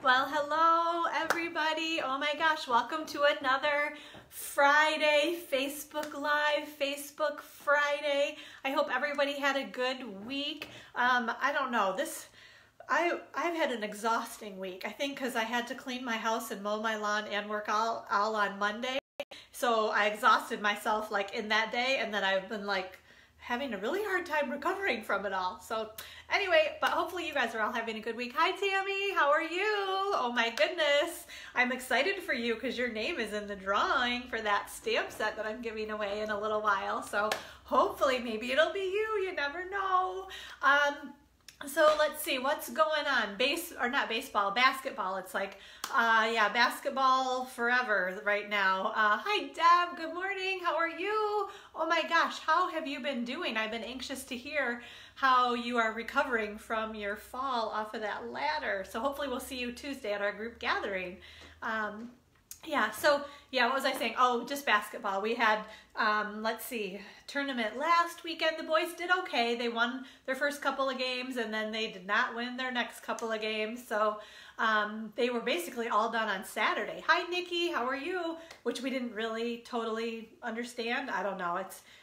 Well, hello everybody. Oh my gosh, welcome to another Friday Facebook Live, Facebook Friday. I hope everybody had a good week. I don't know, I've had an exhausting week. I think because I had to clean my house and mow my lawn and work all on Monday. So I exhausted myself like in that day, and then I've been like having a really hard time recovering from it all. So anyway, but hopefully you guys are all having a good week. Hi Tammy, how are you? Oh my goodness, I'm excited for you because your name is in the drawing for that stamp set that I'm giving away in a little while. So hopefully maybe it'll be you, you never know. So let's see what's going on. Basketball. It's like, yeah, basketball forever right now. Hi Deb, good morning. How are you? Oh my gosh, how have you been doing? I've been anxious to hear how you are recovering from your fall off of that ladder. So hopefully we'll see you Tuesday at our group gathering. Yeah, so yeah, what was I saying? Oh, just basketball. We had, let's see, tournament last weekend. The boys did okay. They won their first couple of games, and then they did not win their next couple of games. So they were basically all done on Saturday. Hi, Nikki, how are you? Which we didn't really totally understand. I don't know.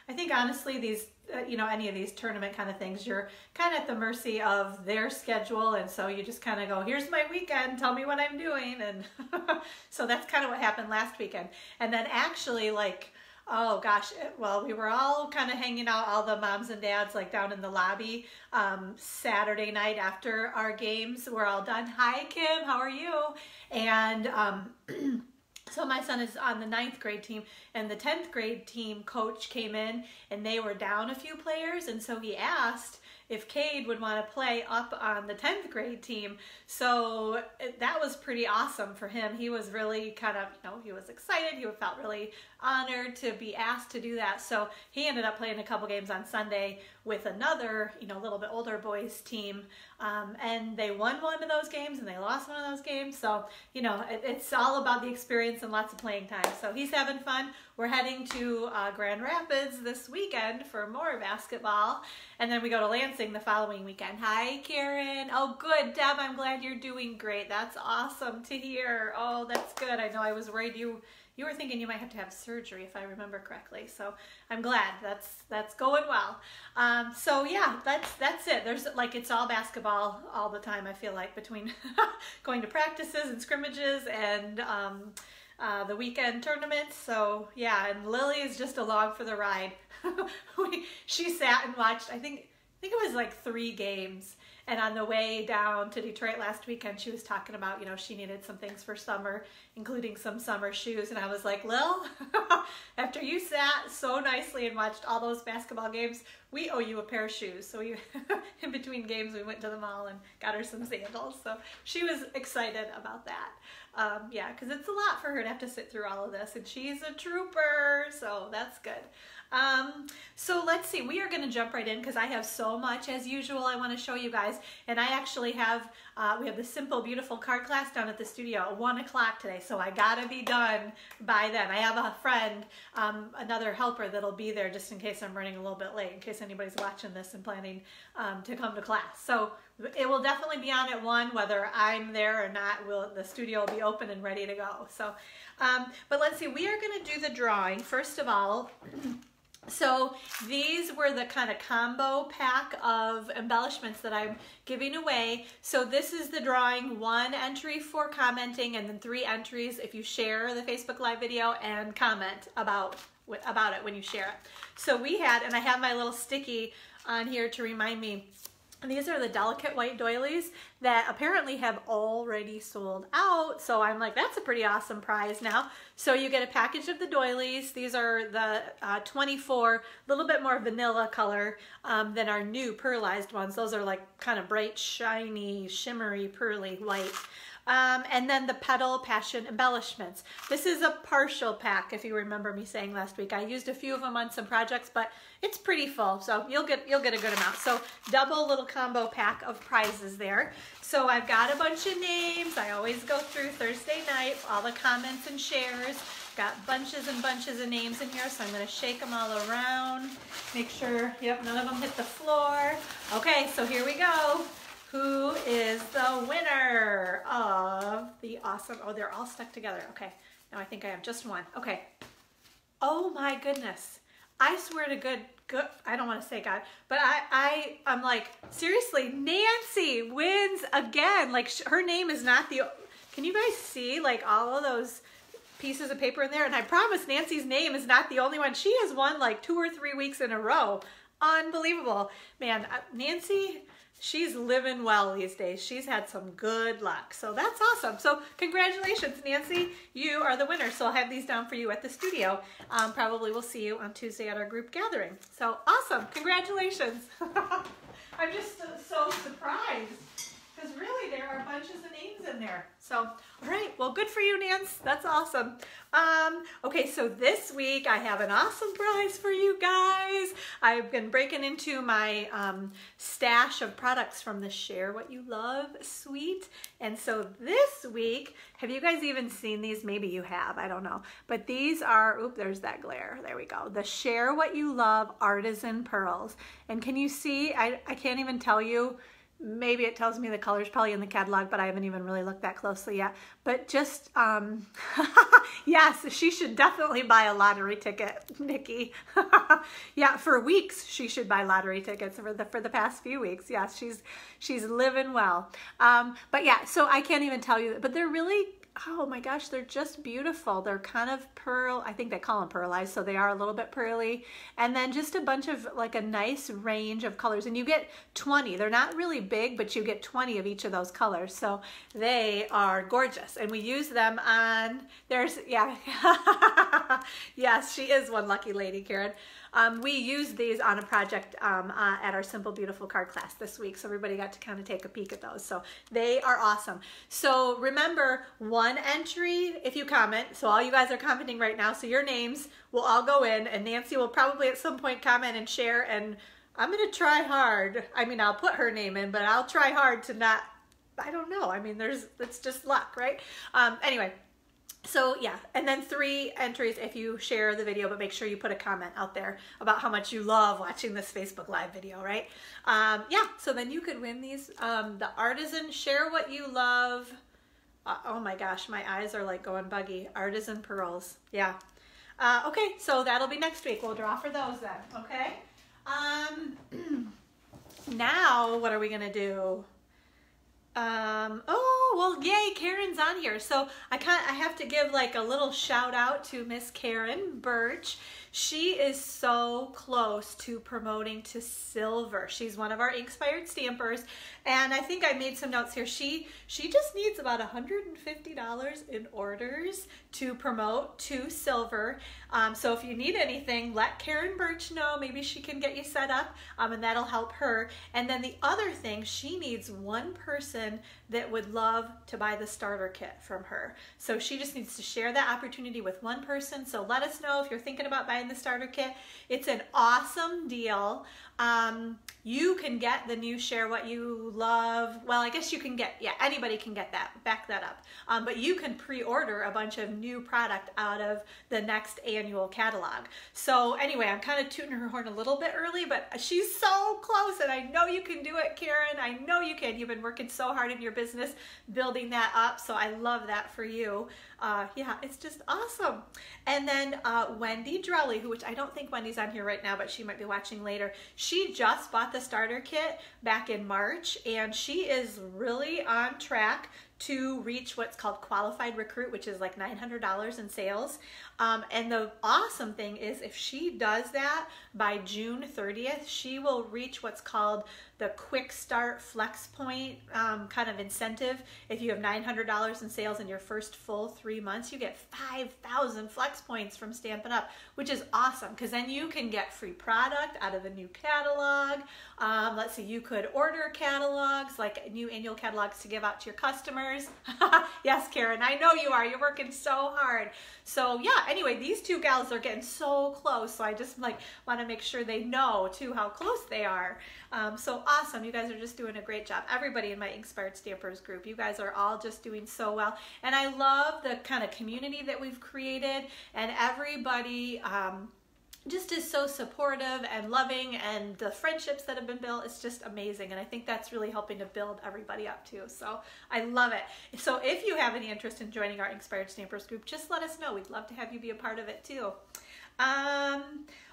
I think honestly, these, you know, any of these tournament kind of things, you're kind of at the mercy of their schedule. And so you just kind of go, here's my weekend, tell me what I'm doing. And so that's kind of what happened last weekend. And then actually, like, oh gosh, well, we were all kind of hanging out, all the moms and dads, like down in the lobby Saturday night after our games. We're all done. Hi, Kim, how are you? And so my son is on the 9th grade team, and the 10th grade team coach came in and they were down a few players, and so he asked if Cade would want to play up on the 10th grade team. So that was pretty awesome for him. He was really kind of, you know, he was excited. He felt really honored to be asked to do that. So he ended up playing a couple games on Sunday with another, you know, a little bit older boys team. And they won one of those games and they lost one of those games. So, you know, it's all about the experience and lots of playing time. So he's having fun. We're heading to Grand Rapids this weekend for more basketball. And then we go to Lansing the following weekend. Hi, Karen. Oh, good. Deb, I'm glad you're doing great. That's awesome to hear. Oh, that's good. I know I was worried you were thinking you might have to have surgery, if I remember correctly. So I'm glad that's going well. So yeah, that's it. There's like, it's all basketball all the time. I feel like between going to practices and scrimmages and the weekend tournaments. So yeah, and Lily is just along for the ride. She sat and watched, I think it was like 3 games. And on the way down to Detroit last weekend, she was talking about, you know, she needed some things for summer, including some summer shoes. And I was like, Lil, after you sat so nicely and watched all those basketball games, we owe you a pair of shoes. So we, in between games, we went to the mall and got her some sandals. So she was excited about that. Yeah, because it's a lot for her to have to sit through all of this. And she's a trooper, so that's good. So let's see, we are going to jump right in because I have so much as usual I want to show you guys, and I actually have, we have the Simple Beautiful card class down at the studio at 1 o'clock today, so I gotta be done by then. I have a friend, another helper that'll be there just in case I'm running a little bit late, in case anybody's watching this and planning to come to class. So it will definitely be on at 1, whether I'm there or not. The studio will be open and ready to go. So, but let's see, we are going to do the drawing first of all. So these were the kind of combo pack of embellishments that I'm giving away. So this is the drawing, 1 entry for commenting and then 3 entries if you share the Facebook Live video and comment about it when you share it. So we had, and I have my little sticky on here to remind me, these are the delicate white doilies that apparently have already sold out. So I'm like, that's a pretty awesome prize now. So you get a package of the doilies. These are the 24, a little bit more vanilla color than our new pearlized ones. Those are like kind of bright, shiny, shimmery, pearly white. And then the Petal Passion Embellishments. This is a partial pack, if you remember me saying last week. I used a few of them on some projects, but it's pretty full, so you'll get a good amount. So double little combo pack of prizes there. So I've got a bunch of names. I always go through Thursday night, all the comments and shares. Got bunches and bunches of names in here, so I'm going to shake them all around. Make sure, yep, none of them hit the floor. Okay, so here we go. who is the winner of the awesome, oh, they're all stuck together. Okay, now I think I have just one. Okay. Oh my goodness. I swear to good, I don't want to say God, but I'm like, seriously, Nancy wins again. Like her name is not the, can you guys see like all of those pieces of paper in there? And I promise Nancy's name is not the only one. She has won like 2 or 3 weeks in a row. Unbelievable. Man, Nancy, she's living well these days. She's had some good luck. So that's awesome. So congratulations, Nancy. You are the winner. So I'll have these down for you at the studio. Probably we'll see you on Tuesday at our group gathering. So awesome. Congratulations. I'm just so surprised because really there are bunches of names in there. So, all right. Well, good for you, Nance. That's awesome. Okay, so this week I have an awesome prize for you guys. I've been breaking into my stash of products from the Share What You Love suite. And so this week, have you guys even seen these? Maybe you have, I don't know. But these are, oop, there's that glare. There we go. The Share What You Love Artisan Pearls. And can you see, I can't even tell you, maybe it tells me the colors probably in the catalog, but I haven't even really looked that closely yet. But just, yes, she should definitely buy a lottery ticket, Nikki. Yeah, for weeks she should buy lottery tickets for the past few weeks. Yes, she's living well. But yeah, so I can't even tell you, but they're really, oh my gosh, they're just beautiful. They're kind of pearl, I think they call them pearlized, so they are a little bit pearly. And then just a bunch of like a nice range of colors. And you get 20. They're not really big, but you get 20 of each of those colors. So they are gorgeous. And we use them on, there's, yeah. Yes, she is one lucky lady, Karen. We used these on a project at our Simple Beautiful card class this week, so everybody got to kind of take a peek at those. So they are awesome. So remember, one entry if you comment. So all you guys are commenting right now, so your names will all go in, and Nancy will probably at some point comment and share, and I'm going to try hard. I mean, I'll put her name in, but I'll try hard to not, I don't know. I mean, it's just luck, right? Anyway. So yeah, and then 3 entries if you share the video, but make sure you put a comment out there about how much you love watching this Facebook Live video, right? Yeah, so then you could win these, the Artisan Share What You Love. Oh my gosh, my eyes are like going buggy. Artisan Pearls, yeah. Okay, so that'll be next week. We'll draw for those then, okay? Now, what are we gonna do? Oh, well, yay, Karen's on here. So I have to give like a little shout out to Miss Karen Birch. She is so close to promoting to silver. She's one of our Inkspired stampers, and I think I made some notes here. She just needs about $150 in orders to promote to silver. So if you need anything, let Karen Birch know. Maybe she can get you set up, and that'll help her. And then the other thing, she needs one person that would love to buy the starter kit from her. So she just needs to share that opportunity with one person. So let us know if you're thinking about buying the starter kit. It's an awesome deal. You can get the new Share What You Love. Well, I guess you can get, yeah, anybody can get that, back that up. But you can pre-order a bunch of new product out of the next annual catalog. So anyway, I'm kind of tooting her horn a little bit early, but she's so close, and I know you can do it, Karen. I know you can. You've been working so hard in your business building that up, so I love that for you. Yeah, it's just awesome. And then Wendy Drelly, which I don't think Wendy's on here right now, but she might be watching later. She just bought the starter kit back in March, and she is really on track to reach what's called Qualified Recruit, which is like $900 in sales. And the awesome thing is if she does that by June 30th, she will reach what's called the Quick Start Flex Point kind of incentive. If you have $900 in sales in your first full 3 months, you get 5,000 flex points from Stampin' Up, which is awesome because then you can get free product out of the new catalog. Let's see, you could order catalogs, like new annual catalogs to give out to your customers. Yes, Karen, I know you are. You're working so hard. So yeah, anyway, these two gals are getting so close. So I just like want to make sure they know too how close they are. So awesome. You guys are just doing a great job. Everybody in my Inkspired Stampers group, you guys are all just doing so well. And I love the kind of community that we've created, and everybody, just is so supportive and loving, and the friendships that have been built, it's just amazing. And I think that's really helping to build everybody up too. So I love it. So if you have any interest in joining our Inspired Stampers group, just let us know. We'd love to have you be a part of it too.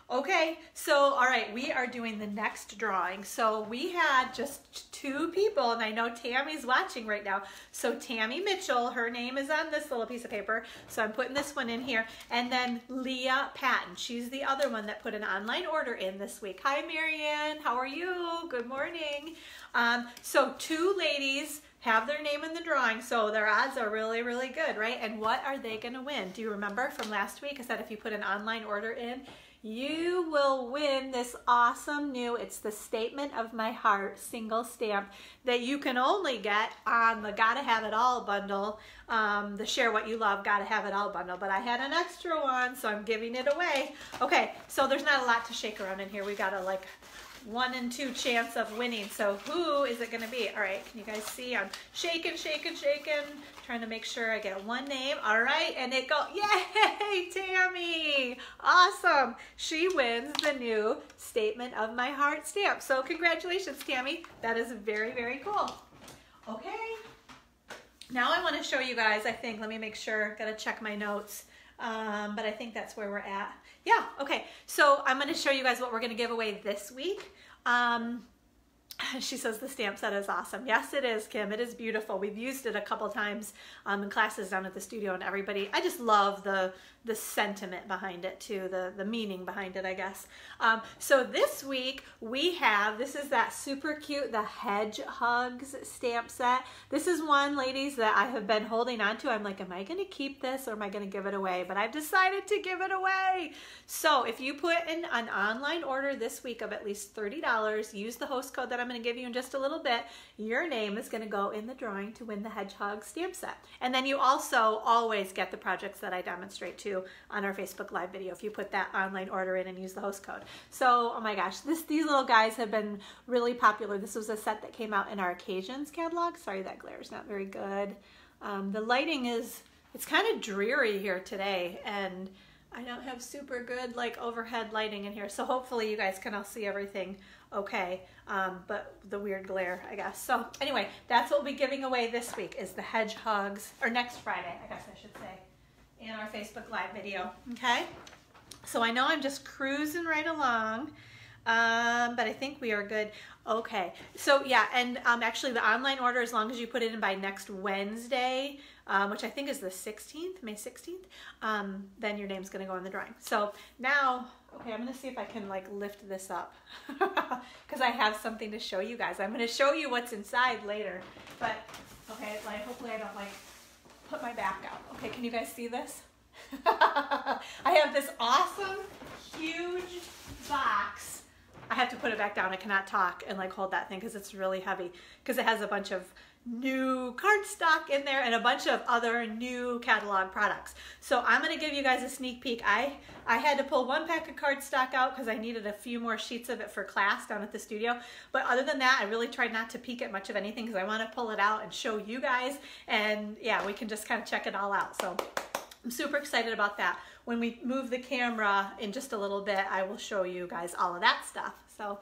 Okay, so all right, we are doing the next drawing. So we had just 2 people, and I know Tammy's watching right now. So Tammy Mitchell, her name is on this little piece of paper, so I'm putting this one in here. And then Leah Patton, she's the other one that put an online order in this week. Hi Marianne, how are you? Good morning. So 2 ladies have their name in the drawing, so their odds are really, really good, right? And what are they gonna win? Do you remember from last week? I said if you put an online order in, you will win this awesome new, it's the Statement of My Heart single stamp that you can only get on the Gotta Have It All bundle, the Share What You Love Gotta Have It All bundle, but I had an extra one, so I'm giving it away. Okay, so there's not a lot to shake around in here. We got a like 1 in 2 chance of winning. So who is it gonna be? All right, can you guys see? I'm shaking, trying to make sure I get one name. All right, and it go, yay, Tammy, awesome. She wins the new Statement of My Heart stamp. So congratulations, Tammy. That is very, very cool. Okay, now I wanna show you guys, I think, let me make sure, gotta check my notes. But I think that's where we're at. Yeah, okay. So I'm going to show you guys what we're going to give away this week. She says the stamp set is awesome. Yes, it is, Kim. It is beautiful. We've used it a couple times in classes down at the studio, and everybody, I just love the sentiment behind it too, the meaning behind it, I guess. So this week we have, this is that super cute, the Hedgehugs Stamp Set. This is one, ladies, that I have been holding on to. I'm like, am I going to keep this or am I going to give it away? But I've decided to give it away. So if you put in an online order this week of at least $30, use the host code that I'm going to give you in just a little bit, your name is going to go in the drawing to win the Hedgehog Stamp Set. And then you also always get the projects that I demonstrate too on our Facebook Live video if you put that online order in and use the host code. So, oh my gosh, these little guys have been really popular. This was a set that came out in our Occasions catalog. Sorry, that glare is not very good. The lighting is, it's kind of dreary here today, and I don't have super good like overhead lighting in here, so hopefully you guys can all see everything okay, but the weird glare, I guess. So anyway, that's what we'll be giving away this week is the Hedgehugs, or next Friday, I guess I should say, in our Facebook Live video, okay? So I know I'm just cruising right along, but I think we are good. Okay, so yeah, and actually the online order, as long as you put it in by next Wednesday, which I think is the 16th, May 16th, then your name's gonna go in the drawing. So now, okay, I'm gonna see if I can like lift this up because I have something to show you guys. I'm gonna show you what's inside later, but okay, like hopefully I don't like put my back out. Okay, can you guys see this? I have this awesome, huge box. I have to put it back down. I cannot talk and like hold that thing because it's really heavy because it has a bunch of new cardstock in there and a bunch of other new catalog products. So I'm going to give you guys a sneak peek. I had to pull one pack of cardstock out because I needed a few more sheets of it for class down at the studio. But other than that, I really tried not to peek at much of anything because I want to pull it out and show you guys. And yeah, we can just kind of check it all out. So I'm super excited about that. When we move the camera in just a little bit, I will show you guys all of that stuff. So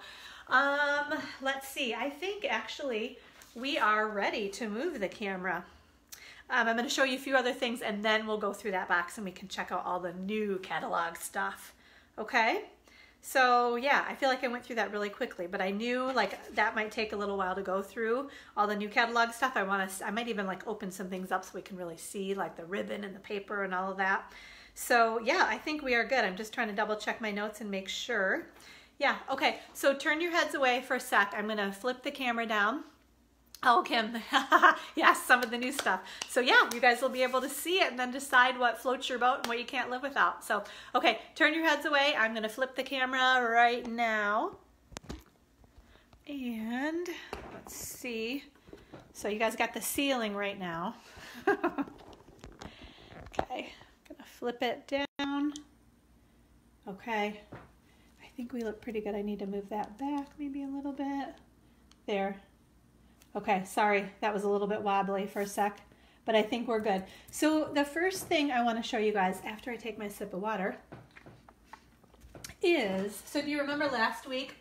let's see. I think actually we are ready to move the camera. I'm going to show you a few other things and then we'll go through that box and we can check out all the new catalog stuff. Okay? So yeah, I feel like I went through that really quickly, but I knew like that might take a little while to go through all the new catalog stuff. I might even like open some things up so we can really see like the ribbon and the paper and all of that. So yeah, I think we are good. I'm just trying to double check my notes and make sure. Yeah, okay, so turn your heads away for a sec. I'm gonna flip the camera down. Oh, Kim, yes, some of the new stuff. So yeah, you guys will be able to see it and then decide what floats your boat and what you can't live without. So, okay, turn your heads away. I'm gonna flip the camera right now. And let's see. So you guys got the ceiling right now. Okay, gonna flip it down. Okay, I think we look pretty good. I need to move that back maybe a little bit. There. Okay, sorry, that was a little bit wobbly for a sec, but I think we're good. So the first thing I want to show you guys after I take my sip of water is, so do you remember last week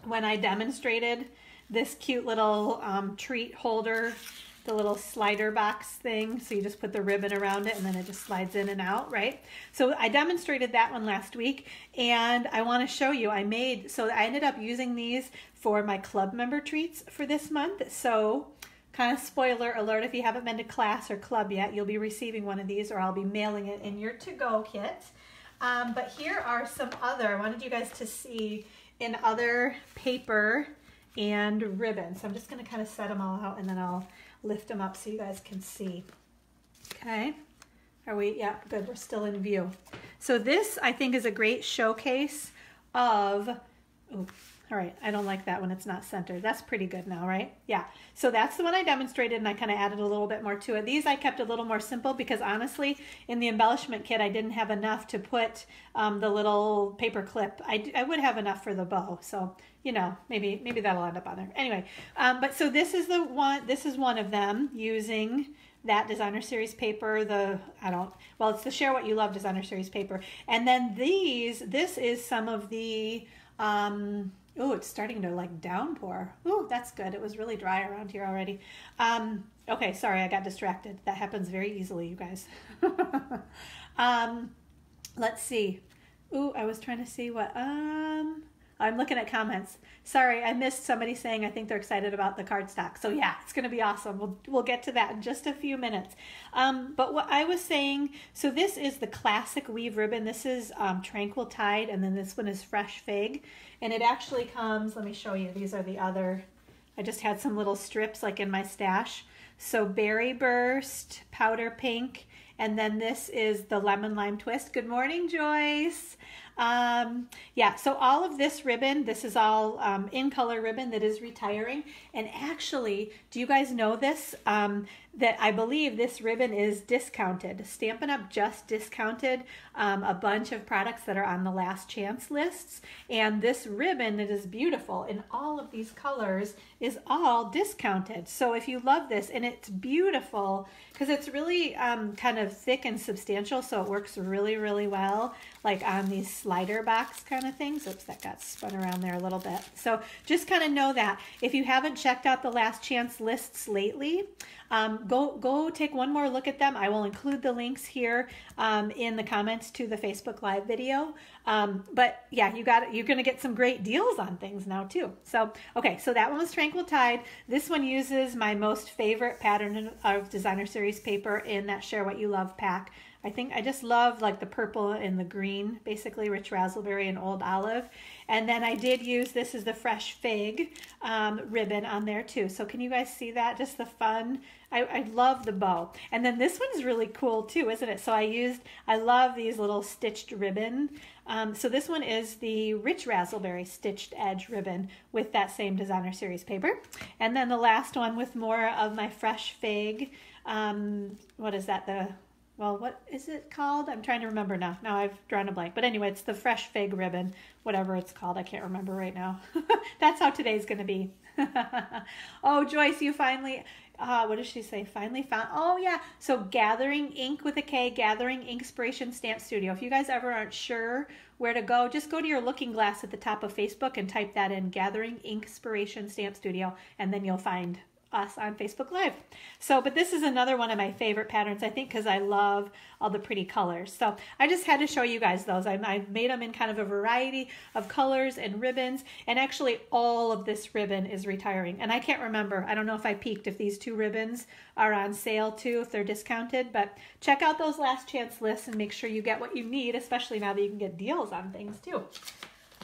when I demonstrated this cute little treat holder, the little slider box thing? So you just put the ribbon around it and then it just slides in and out, right? So I demonstrated that one last week, and I want to show you, I ended up using these for my club member treats for this month. So kind of spoiler alert, if you haven't been to class or club yet, you'll be receiving one of these, or I'll be mailing it in your to-go kit. But here are some other, I wanted you guys to see in other paper and ribbon. So I'm just going to kind of set them all out and then I'll lift them up so you guys can see. Okay. Are we? Yeah, good. We're still in view. So this, I think, is a great showcase of, oh, all right, I don't like that when it's not centered. That's pretty good now, right? Yeah. So that's the one I demonstrated, and I kind of added a little bit more to it. These I kept a little more simple because honestly, in the embellishment kit, I didn't have enough to put the little paper clip. I would have enough for the bow. So, you know, maybe that'll end up on there. Anyway, but so this is the one, this is one of them using that designer series paper, it's the Share What You Love designer series paper. And then this is some of the, oh, it's starting to like downpour. Oh, that's good. It was really dry around here already. Okay, sorry, I got distracted. That happens very easily, you guys. Let's see. Ooh, I was trying to see what, I'm looking at comments. Sorry, I missed somebody saying I think they're excited about the cardstock. So yeah, it's going to be awesome. We'll get to that in just a few minutes. But what I was saying, so this is the classic weave ribbon. This is Tranquil Tide, and then this one is Fresh Fig. And it actually comes, let me show you. These are the other, I just had some little strips like in my stash. So Berry Burst, Powder Pink, and then this is the Lemon Lime Twist. Good morning, Joyce. Yeah, so all of this ribbon, this is all in color ribbon that is retiring. And actually, do you guys know this? That I believe this ribbon is discounted. Stampin' Up! Just discounted a bunch of products that are on the last chance lists. And this ribbon that is beautiful in all of these colors is all discounted. So if you love this, and it's beautiful because it's really kind of thick and substantial, so it works really, really well, like on these slider box kind of things. Oops, that got spun around there a little bit. So just kind of know that. If you haven't checked out the last chance lists lately, go take one more look at them. I will include the links here in the comments to the Facebook Live video. But yeah, you're going to get some great deals on things now too. So, okay, so that one was Tranquil Tide. This one uses my most favorite pattern of designer series paper in that Share What You Love pack. I think I just love like the purple and the green, basically rich raspberry and old olive. And then I did use, this is the Fresh Fig ribbon on there too. So can you guys see that? Just the fun. I love the bow. And then this one's really cool too, isn't it? So I love these little stitched ribbon. So this one is the rich raspberry stitched edge ribbon with that same designer series paper. And then the last one with more of my Fresh Fig. What is that? Well, what is it called? I'm trying to remember now. Now I've drawn a blank. But anyway, it's the Fresh Fig ribbon, whatever it's called. I can't remember right now. That's how today's going to be. Oh, Joyce, you finally, what does she say? Finally found, oh yeah. So Gathering Ink with a K, Gathering Inkspiration Stamp Studio. If you guys ever aren't sure where to go, just go to your looking glass at the top of Facebook and type that in, Gathering Inkspiration Stamp Studio, and then you'll find us on Facebook Live. So, but this is another one of my favorite patterns, I think, because I love all the pretty colors. So I just had to show you guys those. I made them in kind of a variety of colors and ribbons, and actually all of this ribbon is retiring. And I can't remember, I don't know if I peeked if these two ribbons are on sale too, if they're discounted, but check out those last chance lists and make sure you get what you need, especially now that you can get deals on things too.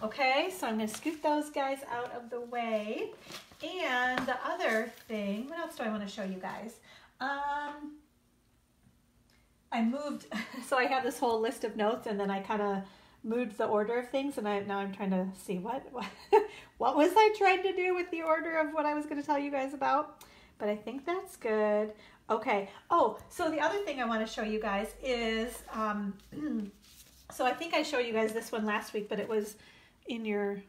Okay, so I'm going to scoot those guys out of the way. And the other thing, what else do I want to show you guys? I moved, so I have this whole list of notes, and then I kind of moved the order of things, and now I'm trying to see what was I trying to do with the order of what I was going to tell you guys about. But I think that's good. Okay. Oh, so the other thing I want to show you guys is, so I think I showed you guys this one last week, but it was in your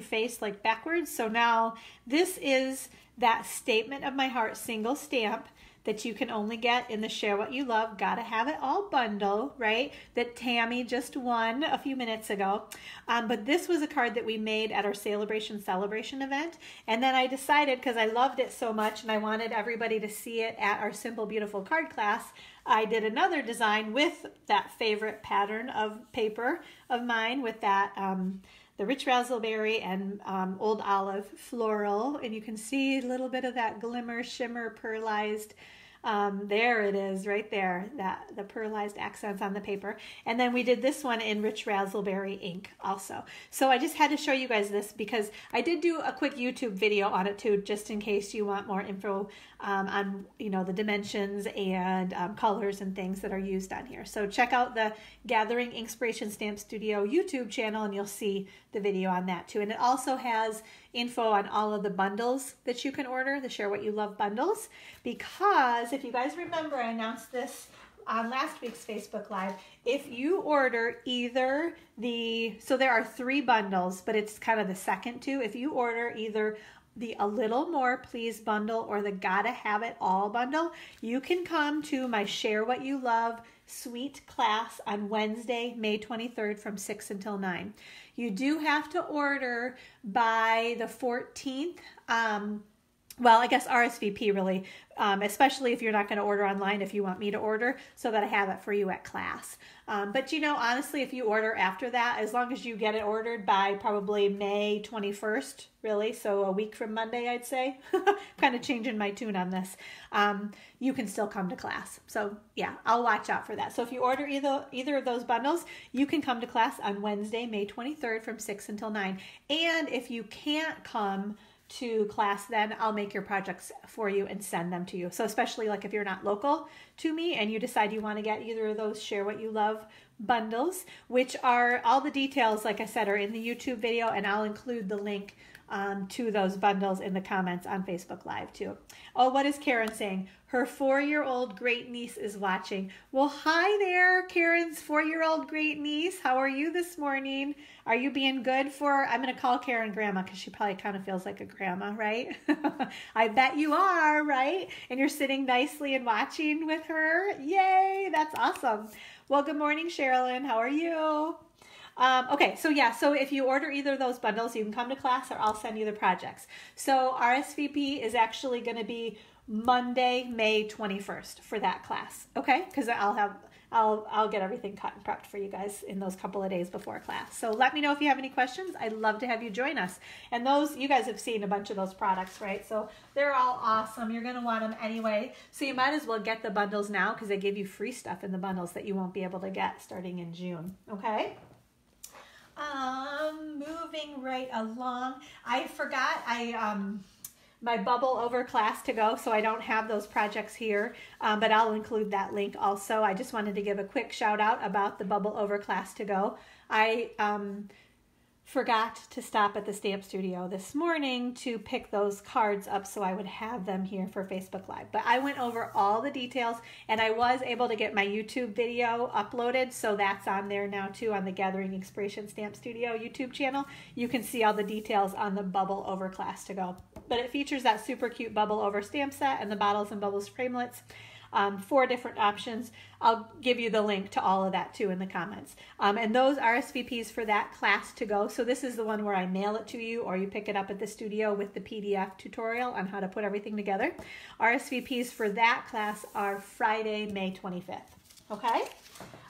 face like backwards. So now this is that Statement of My Heart single stamp that you can only get in the Share What You Love, Gotta Have It All bundle, right? That Tammy just won a few minutes ago. But this was a card that we made at our Celebration event. And then I decided, because I loved it so much and I wanted everybody to see it at our Simple Beautiful card class, I did another design with that favorite pattern of paper of mine with that the rich raspberry and old olive floral, and you can see a little bit of that glimmer, shimmer, pearlized. There it is right there, the pearlized accents on the paper. And then we did this one in rich raspberry ink also. So I just had to show you guys this because I did do a quick YouTube video on it too, just in case you want more info on the dimensions and colors and things that are used on here. So check out the Gathering Inkspiration Stamp Studio YouTube channel and you'll see the video on that too. And it also has info on all of the bundles that you can order, the Share What You Love bundles, because if you guys remember, I announced this on last week's Facebook Live. If you order either so there are 3 bundles, but it's kind of the second 2. If you order either the A Little More Please bundle or the Gotta Have It All bundle, you can come to my Share What You Love Suite class on Wednesday, May 23rd from 6 until 9. You do have to order by the 14th. Well, I guess RSVP really, especially if you're not going to order online, if you want me to order, so that I have it for you at class. But honestly, if you order after that, as long as you get it ordered by probably May 21st, really, so a week from Monday, I'd say, kind of changing my tune on this, you can still come to class. So yeah, I'll watch out for that. So if you order either of those bundles, you can come to class on Wednesday, May 23rd from 6 until 9. And if you can't come to class, then I'll make your projects for you and send them to you. So especially like if you're not local to me and you decide you want to get either of those Share What You Love bundles, which are all the details, like I said, are in the YouTube video, and I'll include the link to those bundles in the comments on Facebook Live too. Oh, what is Karen saying? Her 4-year-old great niece is watching. Well, hi there, Karen's 4-year-old great niece. How are you this morning? Are you being good for, I'm going to call Karen grandma because she probably kind of feels like a grandma, right? I bet you are, right? And you're sitting nicely and watching with her. Yay, that's awesome. Well, good morning, Sherilyn. How are you? Okay, so yeah, so if you order either of those bundles, you can come to class or I'll send you the projects. So RSVP is actually going to be Monday, May 21st for that class, okay? Because I'll get everything cut and prepped for you guys in those couple of days before class. So let me know if you have any questions. I'd love to have you join us. And those, you guys have seen a bunch of those products, right? So they're all awesome. You're going to want them anyway. So you might as well get the bundles now because they give you free stuff in the bundles that you won't be able to get starting in June, okay? Moving right along. I forgot my bubble over class to go, so I don't have those projects here, but I'll include that link also. I just wanted to give a quick shout out about the bubble over class to go. I forgot to stop at the stamp studio this morning to pick those cards up so I would have them here for Facebook Live. But I went over all the details and I was able to get my YouTube video uploaded, so that's on there now too on the Gathering Inkspiration Stamp Studio YouTube channel. You can see all the details on the bubble over class to go. But it features that super cute bubble over stamp set and the bottles and bubbles framelits. 4 different options. I'll give you the link to all of that too in the comments. And those RSVPs for that class to go. So this is the one where I mail it to you or you pick it up at the studio with the PDF tutorial on how to put everything together. RSVPs for that class are Friday, May 25th. Okay?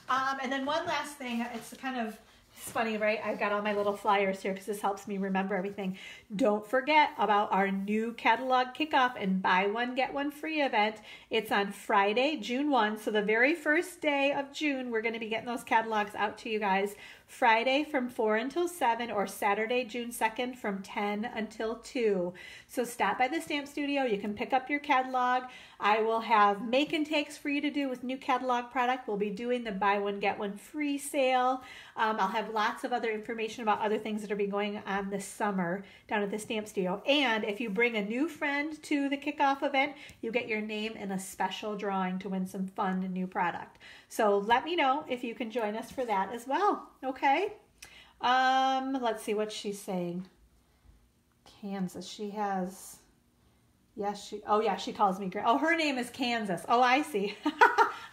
And then one last thing, it's funny, right? I've got all my little flyers here because this helps me remember everything. Don't forget about our new catalog kickoff and buy one, get one free event. It's on Friday, June 1. So the very first day of June, we're going to be getting those catalogs out to you guys. Friday from 4 until 7 or Saturday, June 2nd from 10 until 2. So stop by the stamp studio. You can pick up your catalog. I will have make and takes for you to do with new catalog product. We'll be doing the buy one, get one free sale. I'll have lots of other information about other things that are going on this summer down at the stamp studio. And if you bring a new friend to the kickoff event, you get your name in a special drawing to win some fun new product. So let me know if you can join us for that as well. Okay. Let's see what she's saying. Kansas. She has Yes, oh yeah, she calls me, oh, her name is Kansas. Oh, I see.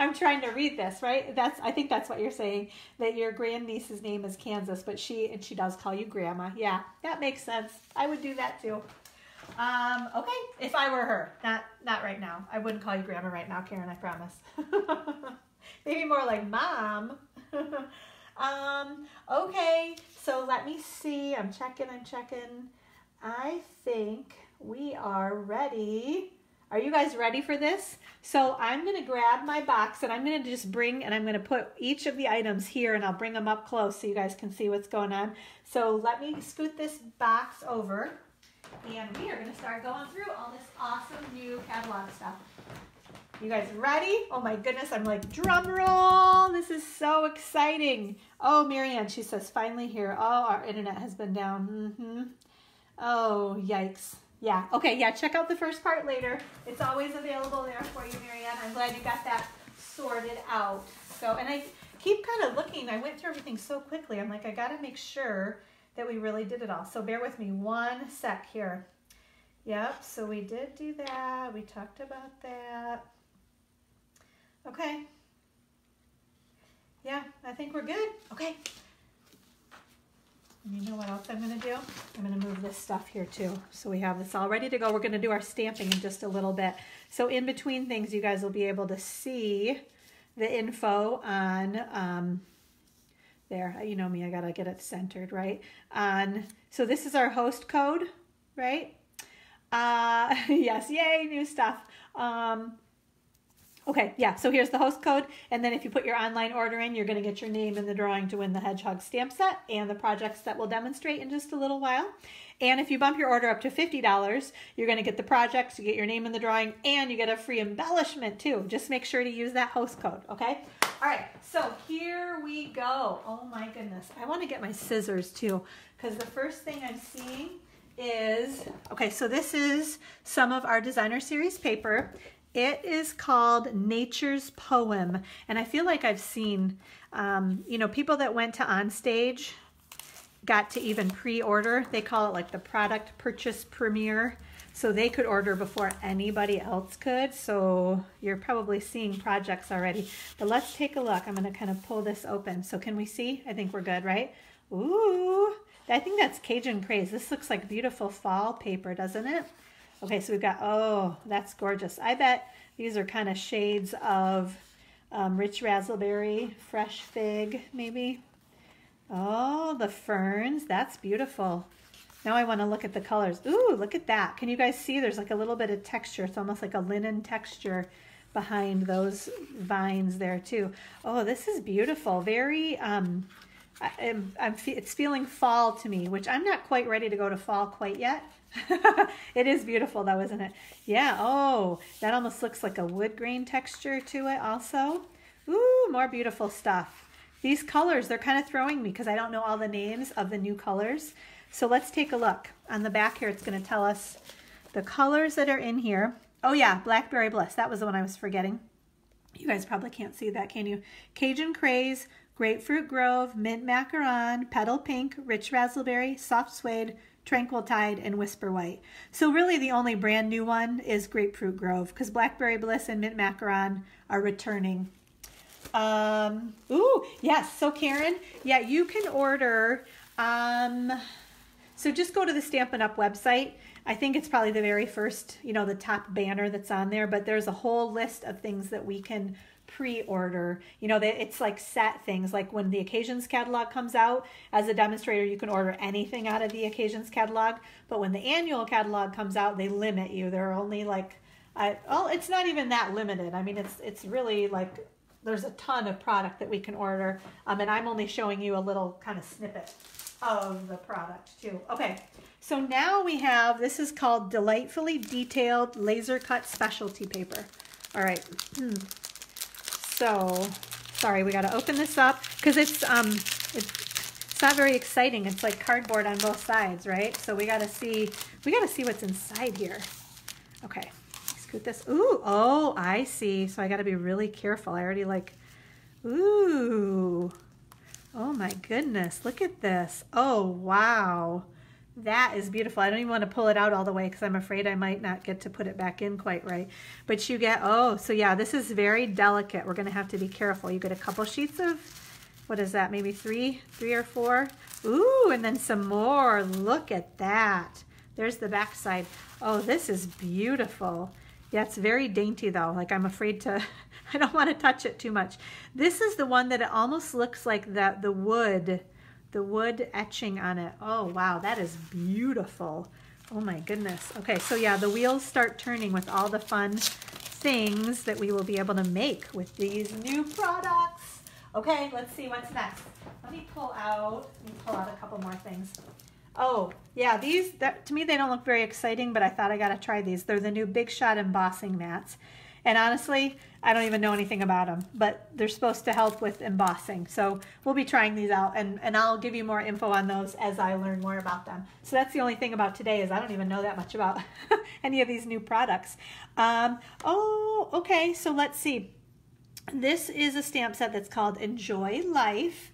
I'm trying to read this, right? I think that's what you're saying, that your grandniece's name is Kansas, but she does call you Grandma. Yeah, that makes sense. I would do that too. Okay, if I were her, not right now. I wouldn't call you Grandma right now, Karen, I promise. Maybe more like Mom. Okay, so let me see. I'm checking. I think we are ready. Are you guys ready for this? So I'm going to grab my box and I'm going to just and I'm going to put each of the items here and I'll bring them up close so you guys can see what's going on. So let me scoot this box over and we are going to start going through all this awesome new catalog stuff. You guys ready? Oh my goodness, I'm like, drum roll. This is so exciting. Oh, Marianne, she says, finally here. Oh, our internet has been down. Oh, yikes. Yeah, okay, yeah, check out the first part later. It's always available there for you, Marianne. I'm glad you got that sorted out. So, and I keep kind of looking. I went through everything so quickly. I'm like, I got to make sure that we really did it all. So bear with me one sec here. Yep, so we did do that. We talked about that. Okay. Yeah, I think we're good. Okay. And you know what else I'm going to do? I'm going to move this stuff here too. So we have this all ready to go. We're going to do our stamping in just a little bit. So in between things, you guys will be able to see the info on, there, you know me, I got to get it centered, right? So this is our host code, right? Yes, yay, new stuff. Okay, yeah, so here's the host code, and then if you put your online order in, you're going to get your name in the drawing to win the Hedgehugs Stamp Set and the projects that we'll demonstrate in just a little while. And if you bump your order up to $50, you're going to get the projects, you get your name in the drawing, and you get a free embellishment too. Just make sure to use that host code, okay? All right, so here we go. Oh my goodness, I want to get my scissors too, because the first thing I'm seeing is, okay, so this is some of our designer series paper. It is called Nature's Poem, and I feel like I've seen, you know, people that went to Onstage got to even pre-order. They call it like the product purchase premiere, so they could order before anybody else could. So you're probably seeing projects already. But let's take a look. I'm going to kind of pull this open. So can we see? I think we're good, right? Ooh, I think that's Cajun Craze. This looks like beautiful fall paper, doesn't it? Okay, so we've got, oh, that's gorgeous. I bet these are kind of shades of rich raspberry, fresh fig, maybe. Oh, the ferns, that's beautiful. Now I want to look at the colors. Ooh, look at that. Can you guys see there's like a little bit of texture? It's almost like a linen texture behind those vines there too. Oh, this is beautiful. Very, it's feeling fall to me, which I'm not quite ready to go to fall quite yet. It is beautiful though, isn't it? Yeah, oh, that almost looks like a wood grain texture to it also. Ooh, more beautiful stuff. These colors, they're kind of throwing me because I don't know all the names of the new colors. So let's take a look. On the back here, it's going to tell us the colors that are in here. Oh yeah, Blackberry Bliss. That was the one I was forgetting. You guys probably can't see that, can you? Cajun Craze, Grapefruit Grove, Mint Macaron, Petal Pink, Rich Raspberry, Soft Suede, Tranquil Tide, and Whisper White. So really the only brand new one is Grapefruit Grove because Blackberry Bliss and Mint Macaron are returning. Ooh, yes. So Karen, yeah, you can order, so just go to the Stampin' Up website. I think it's probably the very first, you know, the top banner that's on there, but there's a whole list of things that we can pre-order. You know, it's like set things, like when the Occasions catalog comes out, as a demonstrator, you can order anything out of the Occasions catalog, but when the annual catalog comes out, they limit you. There are only like, well, it's not even that limited. I mean, it's really like, there's a ton of product that we can order, and I'm only showing you a little kind of snippet of the product too. Okay, so now we have, this is called Delightfully Detailed Laser Cut Specialty Paper. All right, so sorry, we got to open this up because it's not very exciting. It's like cardboard on both sides, right? So we got to see what's inside here. Okay. Scoot this. Ooh, oh, I see. So I got to be really careful. I already like, ooh, oh my goodness. Look at this. Oh, wow. That is beautiful. I don't even want to pull it out all the way because I'm afraid I might not get to put it back in quite right. But you get, oh, so yeah, this is very delicate. We're going to have to be careful. You get a couple sheets of, what is that, maybe three or four? Ooh, and then some more. Look at that. There's the back side. Oh, this is beautiful. Yeah, it's very dainty though. Like I'm afraid to, I don't want to touch it too much. This is the one that it almost looks like the wood etching on it. Oh, wow, that is beautiful. Oh my goodness. Okay, so yeah, the wheels start turning with all the fun things that we will be able to make with these new products. Okay, let's see what's next. Let me pull out a couple more things. Oh, yeah, these, to me, they don't look very exciting, but I thought I got to try these. They're the new Big Shot embossing mats. And honestly, I don't even know anything about them, but they're supposed to help with embossing. So we'll be trying these out, and I'll give you more info on those as I learn more about them. So that's the only thing about today is I don't even know that much about any of these new products. Oh, okay, so let's see. This is a stamp set that's called Enjoy Life.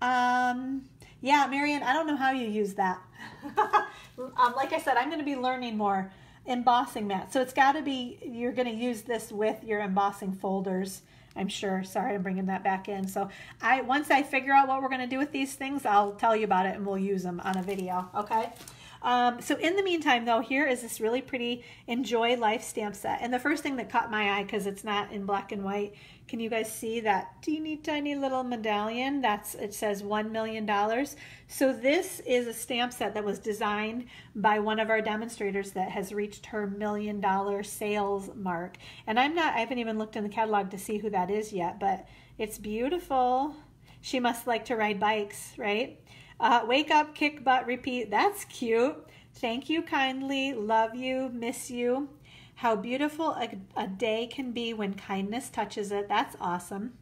Yeah, Marian, I don't know how you use that. Like I said, I'm going to be learning more. Embossing mat. So it's got to be, you're going to use this with your embossing folders, I'm sure. Sorry, I'm bringing that back in. So once I figure out what we're going to do with these things, I'll tell you about it and we'll use them on a video, okay? So in the meantime, though, here is this really pretty Enjoy Life stamp set. And the first thing that caught my eye, because it's not in black and white, can you guys see that teeny tiny little medallion? It says $1 million. So this is a stamp set that was designed by one of our demonstrators that has reached her $1 million sales mark. And I haven't even looked in the catalog to see who that is yet, but it's beautiful. She must like to ride bikes, right? Wake up, kick butt, repeat. That's cute. Thank you kindly, love you, miss you. How beautiful a day can be when kindness touches it. That's awesome.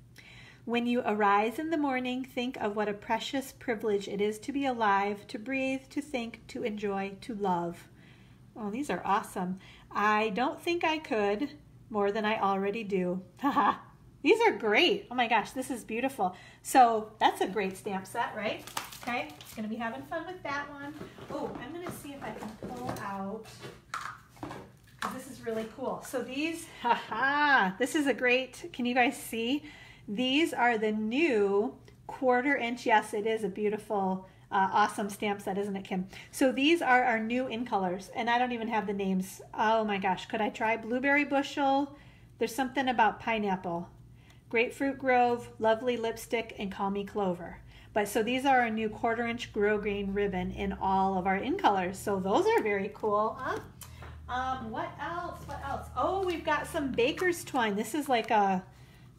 When you arise in the morning, think of what a precious privilege it is to be alive, to breathe, to think, to enjoy, to love. Oh, these are awesome. I don't think I could more than I already do. Haha. These are great. Oh my gosh, this is beautiful. So that's a great stamp set, right? Okay, gonna be having fun with that one. Oh, I'm gonna see if I can pull out, because this is really cool. So these, this is a great, can you guys see? These are the new 1/4 inch. Yes, it is a beautiful, awesome stamp set, isn't it, Kim? So these are our new in colors, and I don't even have the names. Oh my gosh, could I try Blueberry Bushel? There's something about pineapple. Grapefruit Grove, Lovely Lipstick, and Call Me Clover. But so these are our new 1/4 inch grosgrain ribbon in all of our in colors. So those are very cool. Huh? What else? What else? Oh, we've got some baker's twine. This is like a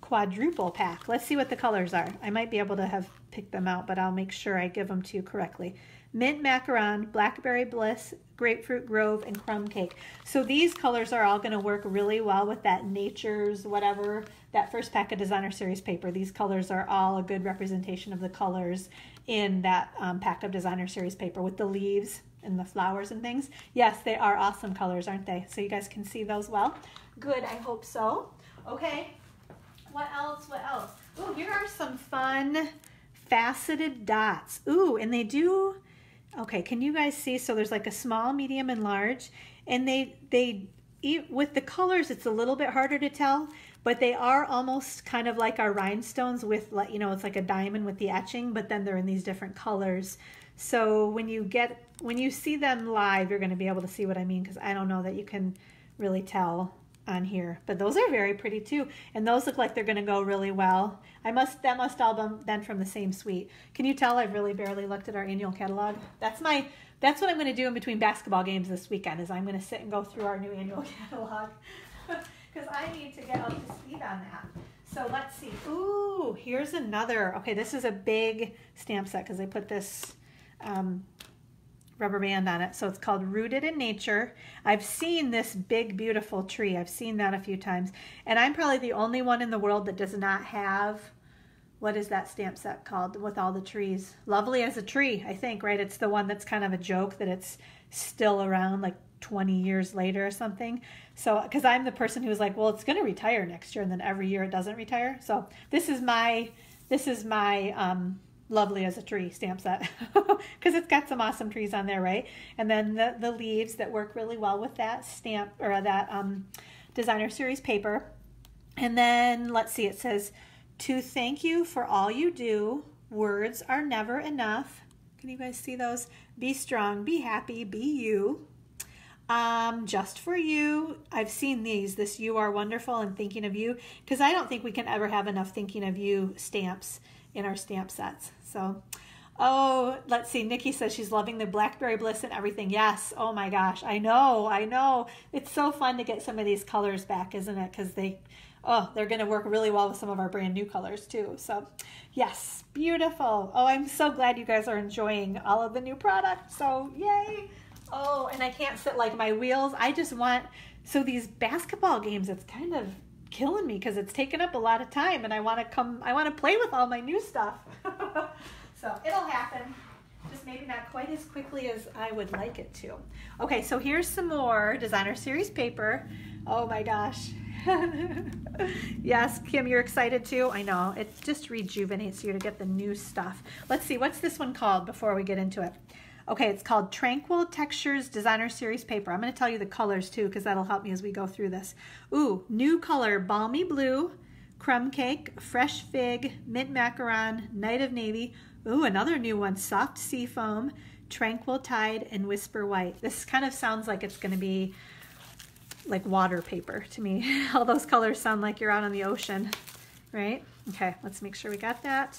quadruple pack. Let's see what the colors are. I might be able to have picked them out, but I'll make sure I give them to you correctly. Mint Macaron, Blackberry Bliss, Grapefruit Grove, and Crumb Cake. So these colors are all going to work really well with that Nature's whatever, that first pack of Designer Series paper. These colors are all a good representation of the colors in that pack of Designer Series paper with the leaves and the flowers and things. Yes, they are awesome colors, aren't they? So you guys can see those well. Good, I hope so. Okay, what else? What else? Oh, here are some fun faceted dots. Ooh, and they do, okay, can you guys see? So there's like a small, medium, and large, and they with the colors, it's a little bit harder to tell, but they are almost kind of like our rhinestones with, like, you know, it's like a diamond with the etching, but then they're in these different colors. So when you see them live, you're going to be able to see what I mean, because I don't know that you can really tell on here, but those are very pretty too, and those look like they're going to go really well. That must all been from the same suite. Can you tell I've really barely looked at our annual catalog? That's what I'm going to do in between basketball games this weekend, is I'm going to sit and go through our new annual catalog because I need to get up to speed on that. So let's see. Ooh, here's another. Okay, this is a big stamp set because they put this rubber band on it. So it's called Rooted in Nature. I've seen this big, beautiful tree. I've seen that a few times. And I'm probably the only one in the world that does not have, what is that stamp set called with all the trees? Lovely as a Tree, I think, right? It's the one that's kind of a joke that it's still around like 20 years later or something. So, because I'm the person who's like, well, it's going to retire next year, and then every year it doesn't retire. So this is my lovely as a tree stamp set because it's got some awesome trees on there, right? And then the leaves that work really well with that stamp or that designer series paper. And then let's see, it says, to thank you for all you do, words are never enough. Can you guys see those? Be strong, be happy, be you. Just for you. I've seen these, this you are wonderful and thinking of you, because I don't think we can ever have enough thinking of you stamps in our stamp sets. So, oh, let's see. Nikki says she's loving the Blackberry Bliss and everything. Yes. Oh my gosh. I know. It's so fun to get some of these colors back, isn't it? Because they're going to work really well with some of our brand new colors too. So yes, beautiful. Oh, I'm so glad you guys are enjoying all of the new products. So yay. Oh, and I can't sit like my wheels. I just want, so these basketball games, it's kind of killing me because it's taken up a lot of time and I want to play with all my new stuff. So it'll happen, just maybe not quite as quickly as I would like it to. Okay, so here's some more designer series paper. Oh my gosh. Yes, Kim, you're excited too? I know, it just rejuvenates you to get the new stuff. Let's see, what's this one called before we get into it? Okay, it's called Tranquil Textures Designer Series Paper. I'm going to tell you the colors too because that'll help me as we go through this. Ooh, new color, Balmy Blue, Crumb Cake, Fresh Fig, Mint Macaron, Night of Navy. Ooh, another new one, Soft Seafoam, Tranquil Tide, and Whisper White. This kind of sounds like it's going to be like water paper to me. All those colors sound like you're out on the ocean, right? Okay, let's make sure we got that.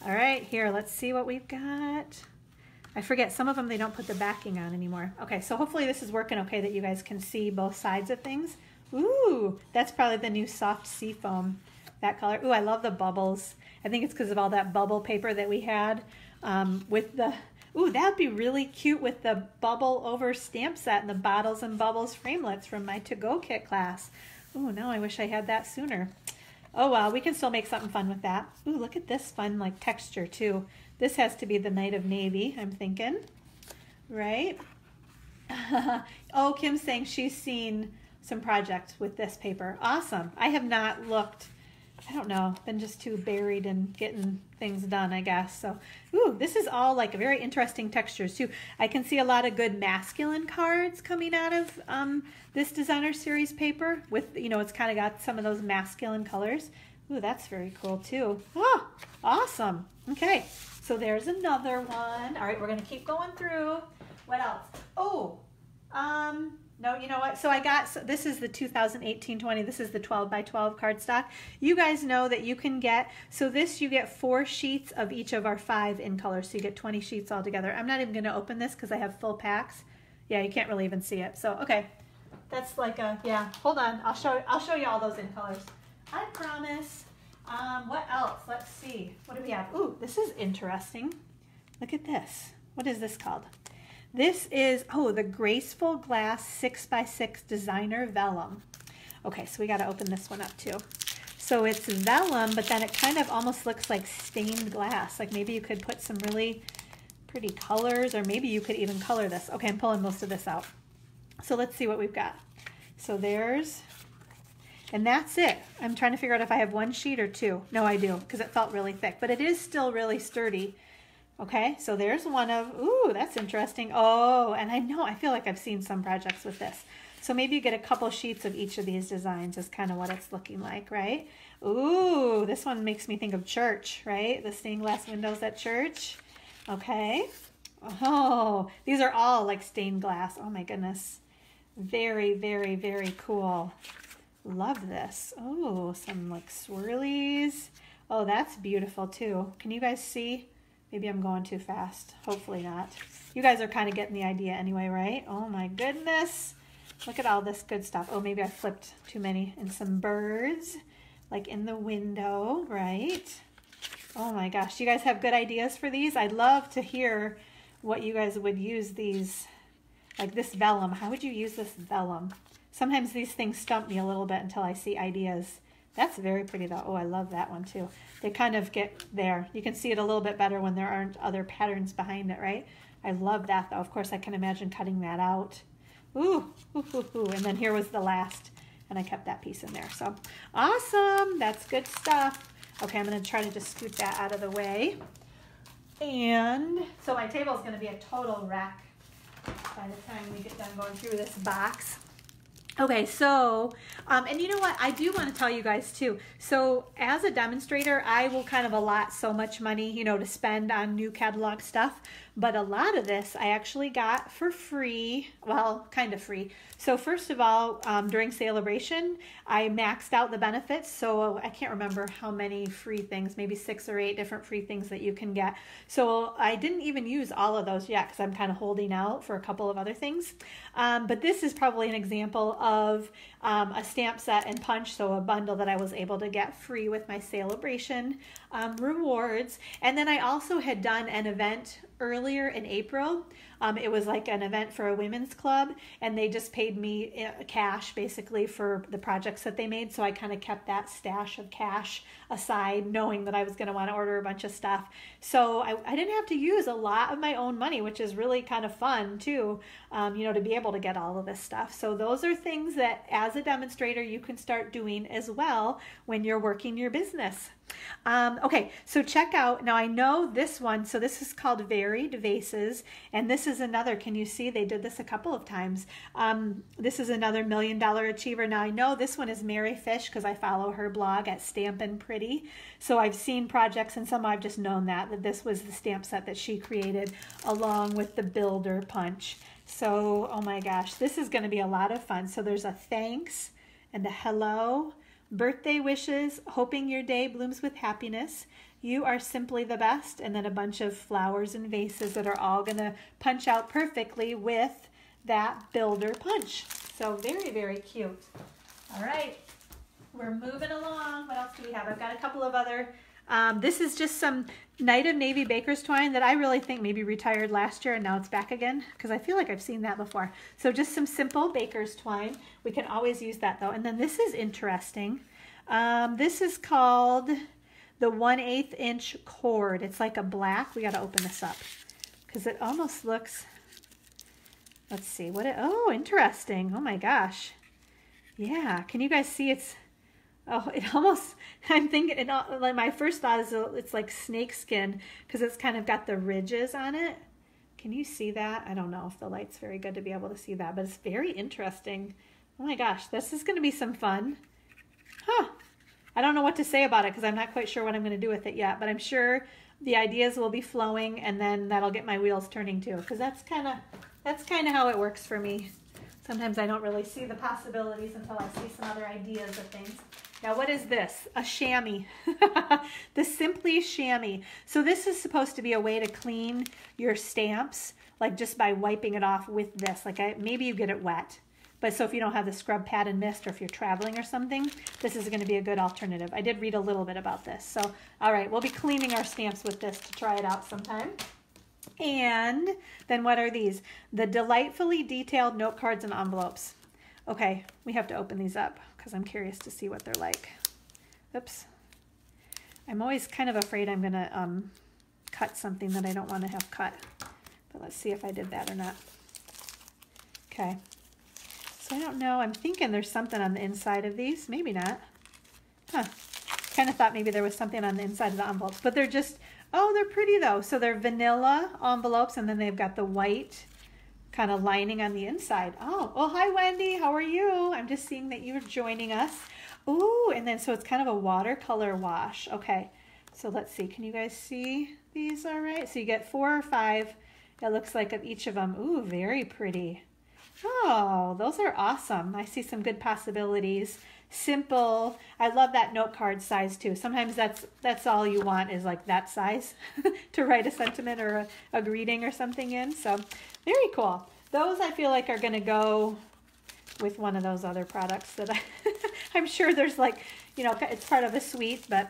All right, here, let's see what we've got. I forget, some of them they don't put the backing on anymore. Okay, so hopefully this is working okay that you guys can see both sides of things. Ooh, that's probably the new Soft Seafoam, that color. Ooh, I love the bubbles. I think it's because of all that bubble paper that we had with the, ooh, that would be really cute with the bubble over stamp set and the bottles and bubbles framelits from my to-go kit class. Ooh, now I wish I had that sooner. Oh well, we can still make something fun with that. Ooh, look at this fun like texture too. This has to be the Night of Navy, I'm thinking, right? Oh, Kim's saying she's seen some projects with this paper. Awesome. I have not looked, I don't know, been just too buried in getting things done, I guess. So, ooh, this is all like very interesting textures too. I can see a lot of good masculine cards coming out of this designer series paper with, you know, it's kind of got some of those masculine colors. Ooh, that's very cool too. Oh, awesome. Okay, so there's another one. All right, we're gonna keep going through. What else? Oh, no, you know what? So I got, so this is the 2018-20. This is the 12 by 12 cardstock. You guys know that you can get, so this you get 4 sheets of each of our 5 in color. So you get 20 sheets all together. I'm not even gonna open this because I have full packs. Yeah, you can't really even see it. So, okay, that's like a, yeah, hold on. I'll show you all those in colors. I promise. What else? Let's see. What do we have? Ooh, this is interesting. Look at this. What is this called? This is, oh, the Graceful Glass 6x6 Designer Vellum. Okay, so we got to open this one up too. So it's vellum, but then it kind of almost looks like stained glass. Like maybe you could put some really pretty colors, or maybe you could even color this. Okay, I'm pulling most of this out. So let's see what we've got. So there's, and that's it. I'm trying to figure out if I have 1 sheet or 2. No, I do, because it felt really thick, but it is still really sturdy. Okay, so there's one of, ooh, that's interesting. Oh, and I know, I feel like I've seen some projects with this. So maybe you get a couple sheets of each of these designs is kind of what it's looking like, right? Ooh, this one makes me think of church, right? The stained glass windows at church. Okay. Oh, these are all like stained glass. Oh my goodness. Very, very, very cool. Love this. Oh, some like swirlies. Oh, that's beautiful too. Can you guys see? Maybe I'm going too fast. Hopefully not. You guys are kind of getting the idea anyway, right? Oh my goodness. Look at all this good stuff. Oh, maybe I flipped too many. And some birds, like in the window, right? Oh my gosh. Do you guys have good ideas for these? I'd love to hear what you guys would use these, like this vellum. How would you use this vellum? Sometimes these things stump me a little bit until I see ideas. That's very pretty though. Oh, I love that one too. They kind of get there. You can see it a little bit better when there aren't other patterns behind it, right? I love that though. Of course, I can imagine cutting that out. Ooh, ooh, ooh, ooh. And then here was the last, and I kept that piece in there. So awesome. That's good stuff. Okay, I'm going to try to just scoot that out of the way. And so my table is going to be a total wreck by the time we get done going through this box. Okay, so, and you know what, I do want to tell you guys too, so as a demonstrator, I will kind of allot so much money, you know, to spend on new catalog stuff, but a lot of this I actually got for free, well, kind of free. So first of all, during Celebration, I maxed out the benefits, so I can't remember how many free things, maybe 6 or 8 different free things that you can get. So I didn't even use all of those yet because I'm kind of holding out for a couple of other things. But this is probably an example of a stamp set and punch, so a bundle that I was able to get free with my Celebration rewards. And then I also had done an event earlier in April. It was like an event for a women's club, and they just paid me cash basically for the projects that they made. So I kind of kept that stash of cash aside, knowing that I was going to want to order a bunch of stuff. So I didn't have to use a lot of my own money, which is really kind of fun too, you know, to be able to get all of this stuff. So those are things that as a demonstrator you can start doing as well when you're working your business. Okay, so check out, now I know this one, so this is called Varied Vases, and this is another, can you see, they did this a couple of times. This is another $1 Million Achiever. Now I know this one is Mary Fish because I follow her blog at Stampin' Pretty, so I've seen projects and some I've just known that this was the stamp set that she created along with the Builder Punch. So, oh my gosh, this is going to be a lot of fun. So there's a thanks and a hello, birthday wishes, hoping your day blooms with happiness, you are simply the best, and then a bunch of flowers and vases that are all going to punch out perfectly with that Builder Punch. So very, very cute. All right, we're moving along. What else do we have? I've got a couple of other, this is just some Night of Navy Baker's Twine that I really think maybe retired last year and now it's back again because I feel like I've seen that before. So just some simple Baker's Twine. We can always use that though. And then this is interesting. This is called the 1/8 inch cord. It's like a black. We got to open this up because it almost looks, let's see what it, oh, interesting. Oh my gosh. Yeah. Can you guys see it's, oh, it almost, I'm thinking, it, like my first thought is it's like snake skin because it's kind of got the ridges on it. Can you see that? I don't know if the light's very good to be able to see that, but it's very interesting. Oh my gosh, this is going to be some fun. Huh. I don't know what to say about it because I'm not quite sure what I'm going to do with it yet, but I'm sure the ideas will be flowing and then that'll get my wheels turning too because that's kind of how it works for me. Sometimes I don't really see the possibilities until I see some other ideas of things. Now, what is this? A chamois. The Simply Chamois. So this is supposed to be a way to clean your stamps, like just by wiping it off with this. Like maybe you get it wet. But so if you don't have the scrub pad and mist or if you're traveling or something, this is going to be a good alternative. I did read a little bit about this. So, all right, we'll be cleaning our stamps with this to try it out sometime. And then what are these? The Delightfully Detailed Note Cards and Envelopes. Okay, we have to open these up because I'm curious to see what they're like. Oops. I'm always kind of afraid I'm going to cut something that I don't want to have cut. But let's see if I did that or not. Okay. So I don't know. I'm thinking there's something on the inside of these. Maybe not. Huh. Kind of thought maybe there was something on the inside of the envelopes. But they're just, oh, they're pretty though. So they're vanilla envelopes and then they've got the white kind of lining on the inside. Oh, well, hi Wendy. How are you? I'm just seeing that you're joining us. Ooh, and then so it's kind of a watercolor wash. Okay. So let's see. Can you guys see these all right? So you get 4 or 5. It looks like of each of them. Ooh, very pretty. Oh, those are awesome. I see some good possibilities. Simple. I love that note card size too. Sometimes that's all you want is like that size to write a sentiment or a greeting or something in. So very cool. Those I feel like are going to go with one of those other products that I'm sure there's like, you know, it's part of a suite, but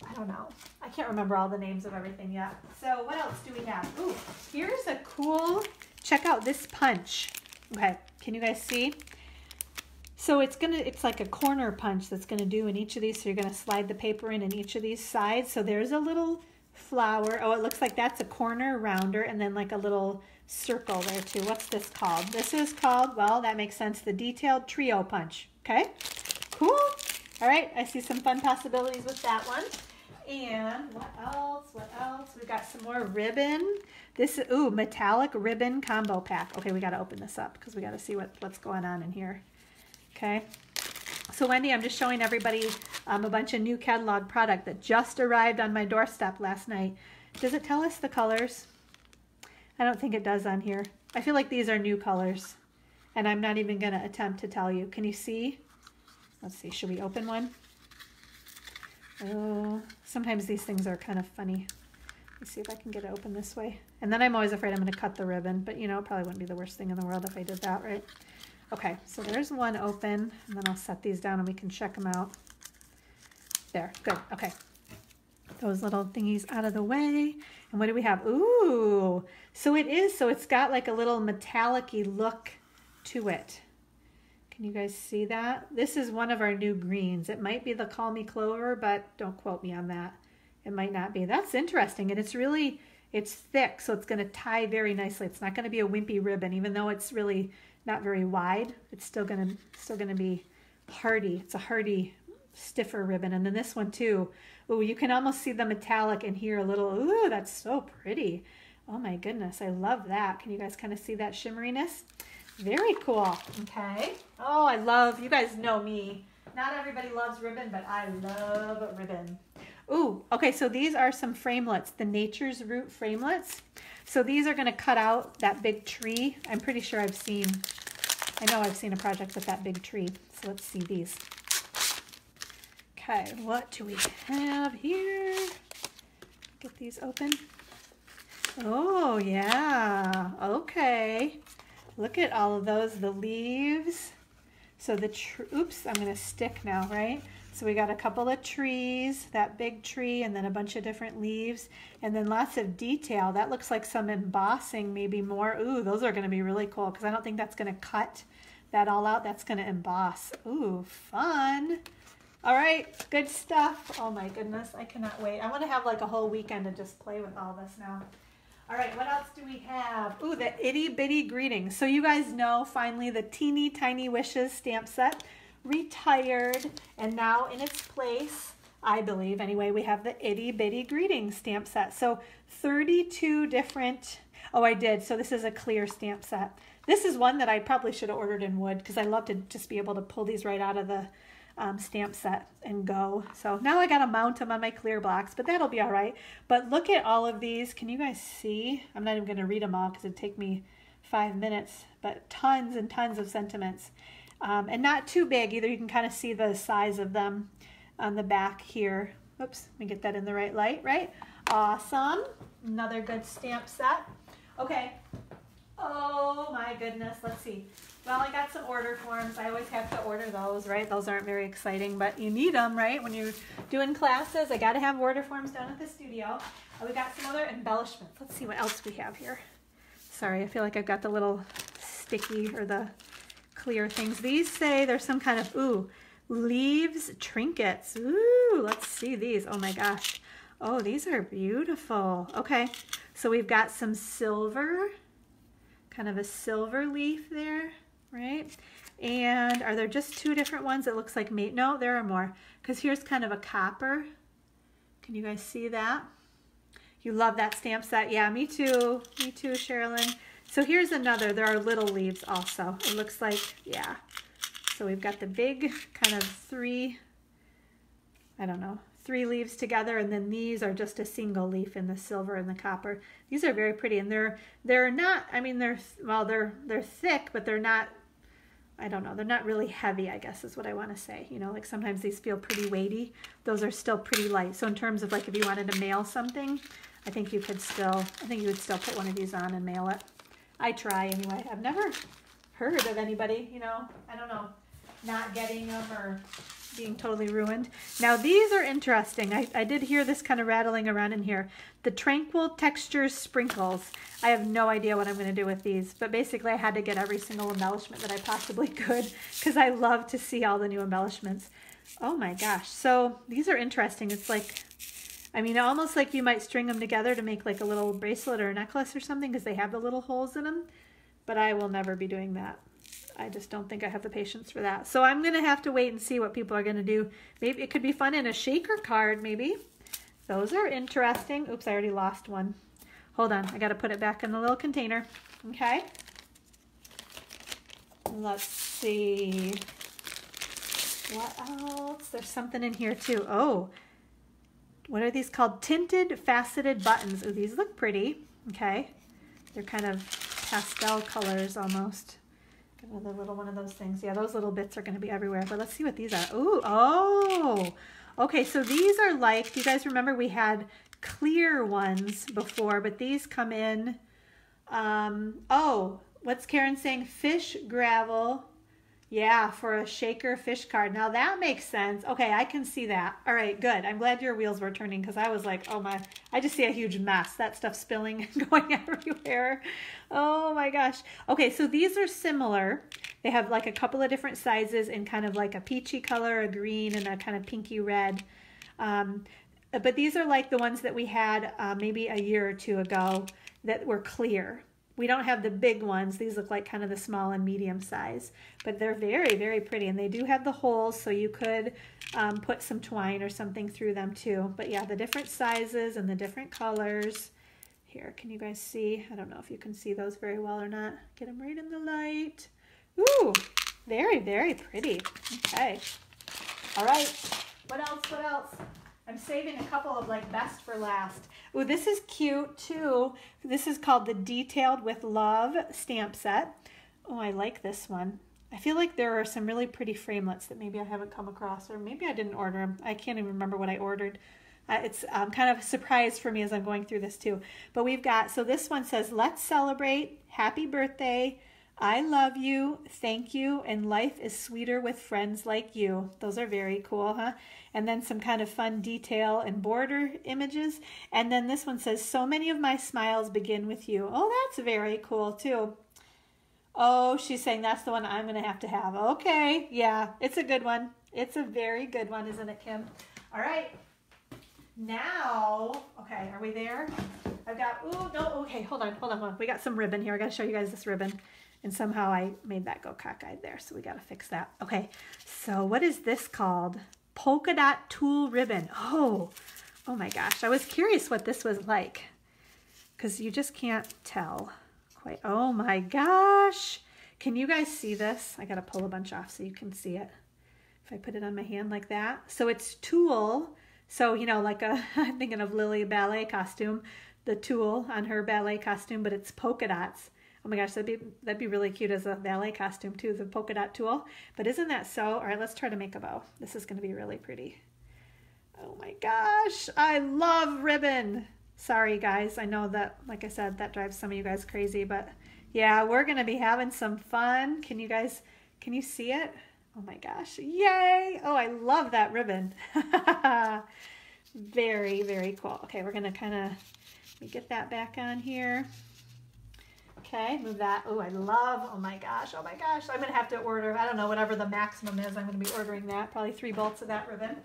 I don't know. I can't remember all the names of everything yet. So what else do we have? Ooh, here's a cool, check out this punch. Okay, can you guys see? So it's like a corner punch that's gonna do in each of these. So you're gonna slide the paper in each of these sides. So there's a little flower. Oh, it looks like that's a corner rounder and then like a little circle there too. What's this called? This is called, well, that makes sense, the Detailed Trio Punch. Okay, cool. All right, I see some fun possibilities with that one. And what else? What else? We got some more ribbon. This is, ooh, metallic ribbon combo pack. Okay, we got to open this up because we got to see what's going on in here. Okay. So Wendy, I'm just showing everybody a bunch of new catalog product that just arrived on my doorstep last night. Does it tell us the colors? I don't think it does on here. I feel like these are new colors, and I'm not even going to attempt to tell you. Can you see? Let's see. Should we open one? Oh, sometimes these things are kind of funny. Let's see if I can get it open this way. And then I'm always afraid I'm going to cut the ribbon, but you know, it probably wouldn't be the worst thing in the world if I did that, right? Okay, so there's one open, and then I'll set these down and we can check them out. There, good, okay. Those little thingies out of the way. And what do we have? Ooh, so it's got like a little metallic-y look to it. Can you guys see that? This is one of our new greens. It might be the Call Me Clover, but don't quote me on that. It might not be. That's interesting, and it's thick, so it's gonna tie very nicely. It's not gonna be a wimpy ribbon, even though it's really not very wide. It's still gonna be hardy. It's a hardy, stiffer ribbon. And then this one too. Ooh, you can almost see the metallic in here a little. Ooh, that's so pretty. Oh my goodness, I love that. Can you guys kind of see that shimmeriness? Very cool. Okay. Oh, I love, you guys know me. Not everybody loves ribbon, but I love ribbon. Ooh, okay, so these are some framelits, the Nature's Root framelits. So these are gonna cut out that big tree. I'm pretty sure I know I've seen a project with that big tree. So let's see these. Okay, what do we have here? Get these open. Oh, yeah, okay. Look at all of those, the leaves. So oops, I'm gonna stick now, right? So we got a couple of trees, that big tree, and then a bunch of different leaves, and then lots of detail. That looks like some embossing, maybe more. Ooh, those are gonna be really cool because I don't think that's gonna cut that all out. That's gonna emboss. Ooh, fun. All right, good stuff. Oh my goodness, I cannot wait. I wanna have like a whole weekend to just play with all this now. All right, what else do we have? Ooh, the Itty Bitty Greetings. So you guys know, finally, the Teeny Tiny Wishes stamp set retired, and now in its place, I believe anyway, we have the Itty Bitty Greetings stamp set. So 32 different, oh, I did. So this is a clear stamp set. This is one that I probably should have ordered in wood because I love to just be able to pull these right out of the stamp set and go. So now I got to mount them on my clear blocks, but that'll be all right. But look at all of these. Can you guys see? I'm not even going to read them all because it'd take me 5 minutes, but tons and tons of sentiments. And not too big either. You can kind of see the size of them on the back here. Oops, let me get that in the right light, right? Awesome. Another good stamp set. Okay. Oh my goodness. Let's see. Well, I got some order forms. I always have to order those, right? Those aren't very exciting, but you need them, right? When you're doing classes, I got to have order forms down at the studio. We got some other embellishments. Let's see what else we have here. Sorry, I feel like I've got the little sticky or the clear things. These say there's some kind of, ooh, leaves trinkets. Ooh, let's see these. Oh my gosh. Oh, these are beautiful. Okay, so we've got some silver, kind of a silver leaf there, right? And are there just two different ones? It looks like no, there are more, because here's kind of a copper. Can you guys see that? You love that stamp set. Yeah, me too, Sherilyn. So here's another, there are little leaves also. It looks like, yeah. So we've got the big kind of three leaves together, and then these are just a single leaf in the silver and the copper. These are very pretty, and they're not, I mean, they're thick, but they're not, I don't know, they're not really heavy, I guess is what I want to say. You know, like sometimes these feel pretty weighty. Those are still pretty light. So in terms of like if you wanted to mail something, I think you would still put one of these on and mail it. I try anyway. I've never heard of anybody, you know, I don't know, not getting them or being totally ruined. Now these are interesting. I did hear this kind of rattling around in here. The Tranquil Textures Sprinkles. I have no idea what I'm going to do with these, but basically I had to get every single embellishment that I possibly could because I love to see all the new embellishments. Oh my gosh. So these are interesting. It's like, I mean, almost like you might string them together to make like a little bracelet or a necklace or something because they have the little holes in them, but I will never be doing that. I just don't think I have the patience for that. So I'm going to have to wait and see what people are going to do. Maybe it could be fun in a shaker card, maybe. those are interesting. Oops, I already lost one. Hold on, I got to put it back in the little container. Okay. Let's see. What else? There's something in here too. Oh, what are these called? Tinted faceted buttons. Oh, these look pretty. Okay. They're kind of pastel colors almost. Get another little one of those things. Yeah, those little bits are going to be everywhere. But let's see what these are. Ooh, oh. Okay, so these are like, do you guys remember we had clear ones before, but these come in, oh, what's Karen saying? Fish gravel. Yeah, for a shaker fish card. Now that makes sense. Okay, I can see that. All right, good. I'm glad your wheels were turning because I was like, oh my, I just see a huge mess. That stuff spilling and going everywhere. Oh my gosh. Okay, so these are similar. They have like a couple of different sizes in kind of like a peachy color, a green, and a kind of pinky red. But these are like the ones that we had maybe a year or two ago that were clear. We don't have the big ones. These look like kind of the small and medium size, but they're very, very pretty. And they do have the holes, so you could put some twine or something through them too. But yeah, the different sizes and the different colors. Here, can you guys see? I don't know if you can see those very well or not. Get them right in the light. Ooh, very, very pretty. Okay. All right. What else? What else? I'm saving a couple of like best for last. Ooh, this is cute too. This is called the Detailed with Love Stamp Set. Oh, I like this one. I feel like there are some really pretty framelits that maybe I haven't come across, or maybe I didn't order them. I can't even remember what I ordered. It's kind of a surprise for me as I'm going through this too. But we've got, so this one says, let's celebrate, happy birthday, I love you, thank you, and life is sweeter with friends like you. Those are very cool, huh? And then some kind of fun detail and border images. And then this one says, so many of my smiles begin with you. Oh, that's very cool too. Oh, she's saying that's the one I'm going to have. Okay, yeah, it's a good one. It's a very good one, isn't it, Kim? All right. Now, okay, are we there? I've got, ooh, no, okay, hold on. We got some ribbon here. I got to show you guys this ribbon. And somehow I made that go cockeyed there, so we got to fix that. Okay, so what is this called? Polka dot tulle ribbon. Oh my gosh. I was curious what this was like because you just can't tell quite. Oh my gosh. Can you guys see this? I got to pull a bunch off so you can see it. If I put it on my hand like that. So it's tulle. So, you know, like I'm thinking of Lily ballet costume, the tulle on her ballet costume, but it's polka dots. Oh my gosh, that'd be really cute as a ballet costume too, the polka dot tulle. But isn't that so? All right, let's try to make a bow. This is going to be really pretty. Oh my gosh, I love ribbon. Sorry guys, I know that, like I said, that drives some of you guys crazy, but yeah, we're going to be having some fun. Can you see it? Oh my gosh, yay! Oh, I love that ribbon. Very, very cool. Okay, we're going to kind of, let me get that back on here. Okay, move that. Oh, I love, oh my gosh. I'm going to have to order, I don't know, whatever the maximum is, I'm going to be ordering that. Probably 3 bolts of that ribbon.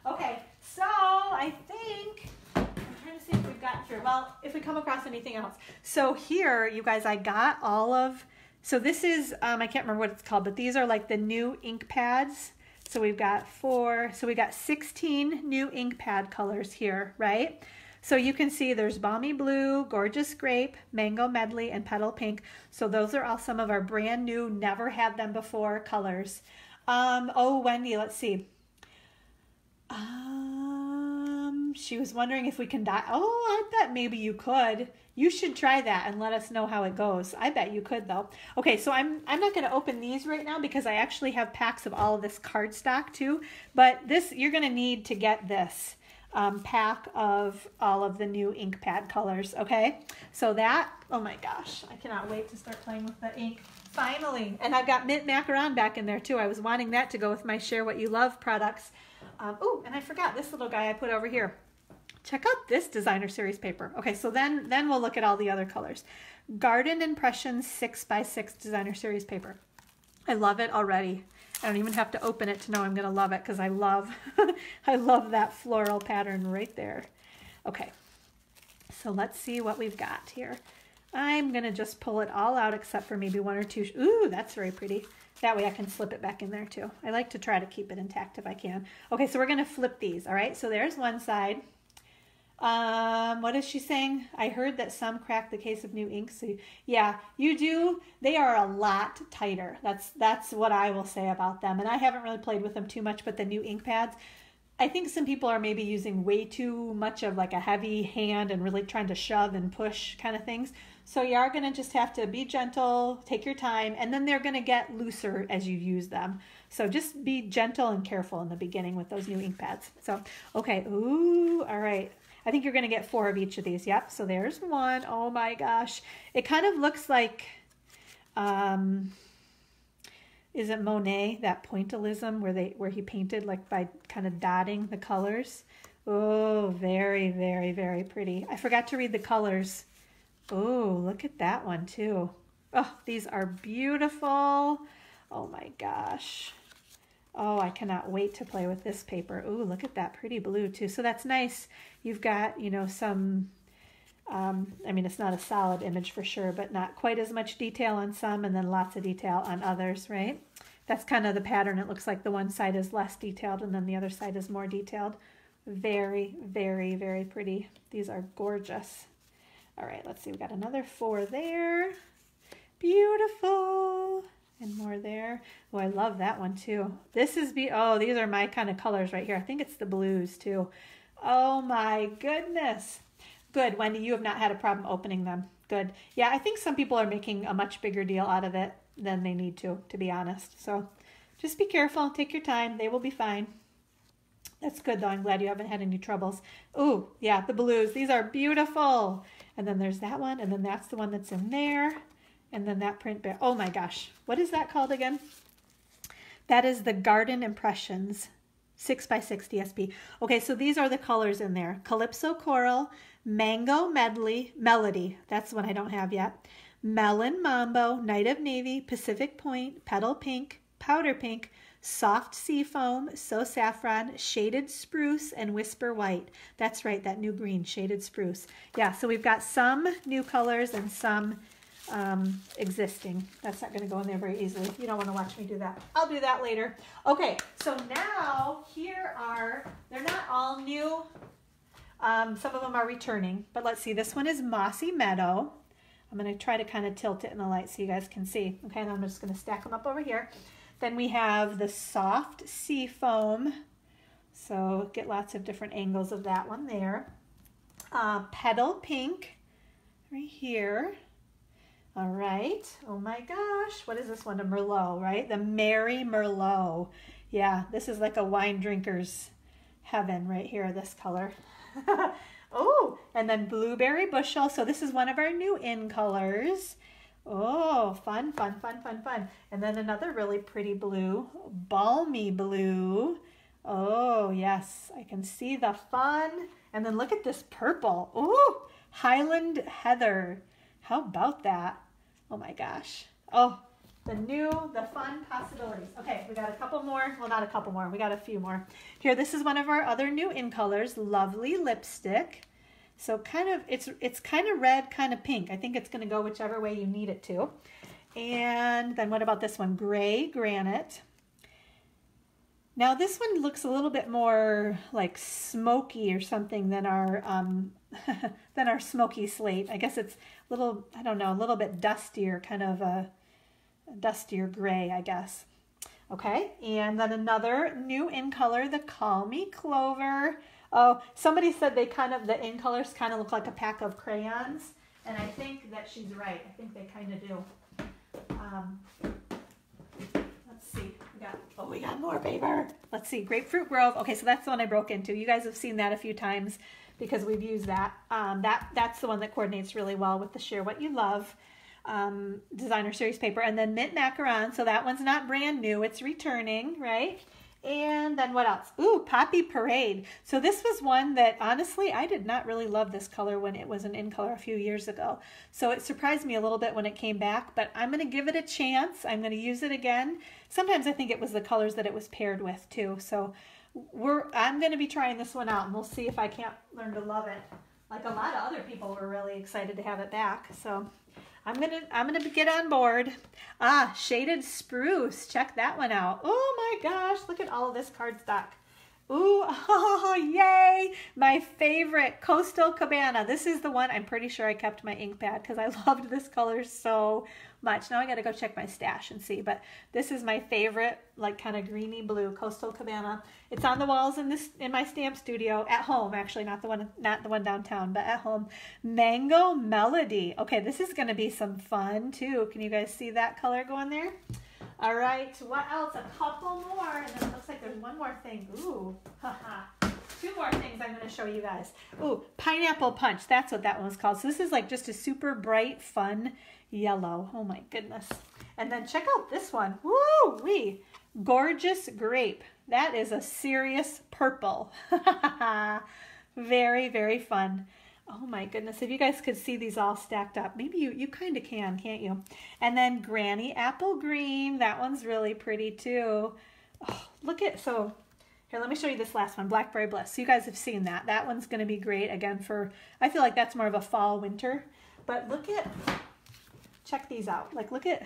Okay, so I think, I'm trying to see if we've got through. Well, if we come across anything else. So here, you guys, I got all of, so this is, I can't remember what it's called, but these are like the new ink pads. So we've got 16 new ink pad colors here, right? So you can see there's Balmy Blue, Gorgeous Grape, Mango Medley, and Petal Pink. So those are all some of our brand new, never had them before colors. Oh, Wendy, let's see. She was wondering if we can dye. Oh, I bet maybe you could. You should try that and let us know how it goes. I bet you could though. Okay, so I'm not going to open these right now because I actually have packs of all of this cardstock too. But this, you're going to need to get this pack of all of the new ink pad colors, okay? So that, oh my gosh, I cannot wait to start playing with the ink. Finally, and I've got mint macaron back in there too. I was wanting that to go with my Share What You Love products. Oh, and I forgot this little guy I put over here. Check out this designer series paper. Okay, so then we'll look at all the other colors. Garden Impressions 6x6 designer series paper. I love it already. I don't even have to open it to know I'm going to love it because I love I love that floral pattern right there. Okay, so let's see what we've got here. I'm going to just pull it all out except for maybe 1 or 2. Ooh, that's very pretty. That way I can slip it back in there too. I like to try to keep it intact if I can. Okay, so we're going to flip these, all right? So there's one side. What is she saying? I heard that some crack the case of new inks. So yeah, you do. They are a lot tighter. That's what I will say about them. And I haven't really played with them too much, but the new ink pads, I think some people are maybe using way too much of like a heavy hand and really trying to shove and push kind of things. So you are going to just have to be gentle, take your time, and then they're going to get looser as you use them. So just be gentle and careful in the beginning with those new ink pads. So, okay. Ooh, all right. I think you're going to get 4 of each of these. Yep. So there's one. Oh my gosh. It kind of looks like, is it Monet, that pointillism where he painted like by kind of dotting the colors? Oh, very, very, very pretty. I forgot to read the colors. Oh, look at that one too. Oh, these are beautiful. Oh my gosh. Oh, I cannot wait to play with this paper. Oh, look at that pretty blue too. So that's nice. You've got, you know, some, I mean, it's not a solid image for sure, but not quite as much detail on some and then lots of detail on others, right? That's kind of the pattern. It looks like the one side is less detailed and then the other side is more detailed. Very, very, very pretty. These are gorgeous. All right, let's see. We got another 4 there. Beautiful. And more there. Oh, I love that one too. This is, oh, these are my kind of colors right here. I think it's the blues too. Oh my goodness. Good, Wendy, you have not had a problem opening them. Good. Yeah, I think some people are making a much bigger deal out of it than they need to be honest. So just be careful, take your time. They will be fine. That's good though. I'm glad you haven't had any troubles. Ooh, yeah, the blues. These are beautiful. And then there's that one, and then that's the one that's in there. And then that print bear. Oh my gosh. What is that called again? That is the Garden Impressions 6x6 DSP. Okay, so these are the colors in there. Calypso Coral, Mango Melody. That's the one I don't have yet. Melon Mambo, Night of Navy, Pacific Point, Petal Pink, Powder Pink, Soft Seafoam, So Saffron, Shaded Spruce, and Whisper White. That's right, that new green, Shaded Spruce. Yeah, so we've got some new colors and some existing. That's not going to go in there very easily. You don't want to watch me do that. I'll do that later. Okay, so now here are, they're not all new. Some of them are returning, but let's see. This one is Mossy Meadow. I'm going to try to kind of tilt it in the light so you guys can see. Okay, and I'm just going to stack them up over here. Then we have the Soft Seafoam. So get lots of different angles of that one there. Petal Pink right here. All right. Oh my gosh. What is this one? A Merlot, right? The Merry Merlot. Yeah, this is like a wine drinker's heaven right here, this color. Oh, and then Blueberry Bushel. So this is one of our new in colors. Oh, fun, fun, fun, fun, fun. And then another really pretty blue, Balmy Blue. Oh, yes, I can see the fun. And then look at this purple. Ooh, Highland Heather. How about that? Oh my gosh. Oh, the fun possibilities. Okay, we got a couple more. Well, not a couple more. We got a few more. Here, this is one of our other new in colors, Lovely Lipstick. So kind of, it's kind of red, kind of pink. I think it's going to go whichever way you need it to. And then what about this one? Gray Granite. Now this one looks a little bit more like smoky or something than our than our smoky slate. I guess it's a little, I don't know, a little bit dustier, kind of a dustier gray, I guess. Okay, and then another new in color, the Call Me Clover. Oh, somebody said they kind of, the in colors kind of look like a pack of crayons, and I think that she's right. I think they kind of do. Let's see. We got more paper. Let's see, Grapefruit Grove. Okay, so that's the one I broke into. You guys have seen that a few times because we've used that. That's the one that coordinates really well with the Share What You Love designer series paper. And then Mint Macaron. So that one's not brand new. It's returning, right? And then what else? Ooh, Poppy Parade. So this was one that honestly, I did not really love this color when it was an in color a few years ago. So it surprised me a little bit when it came back, but I'm going to give it a chance. I'm going to use it again. Sometimes I think it was the colors that it was paired with too. So I'm going to be trying this one out and we'll see if I can't learn to love it. Like a lot of other people were really excited to have it back. So I'm gonna get on board. Ah, Shaded Spruce. Check that one out. Oh my gosh, look at all of this cardstock. Ooh, oh, yay! My favorite, Coastal Cabana. This is the one, I'm pretty sure I kept my ink pad because I loved this color so much. Now I gotta go check my stash and see, but this is my favorite, like kind of greeny blue, Coastal Cabana. It's on the walls in my stamp studio at home, actually, not the one downtown, but at home. Mango Melody. Okay, this is gonna be some fun too. Can you guys see that color going there? All right, what else? A couple more, and then it looks like there's one more thing. Ooh, haha. Two more things I'm going to show you guys. Ooh, Pineapple Punch. That's what that one was called. So this is like just a super bright, fun yellow. Oh my goodness. And then check out this one. Woo-wee. Gorgeous Grape. That is a serious purple. Very, very fun. Oh my goodness. If you guys could see these all stacked up. Maybe you kind of can, can't you? And then Granny Apple Green. That one's really pretty too. Oh, look at, so... Here, let me show you this last one, Blackberry Bliss. So you guys have seen that. That one's going to be great, again, for, I feel like that's more of a fall, winter. But look at, check these out. Like, look at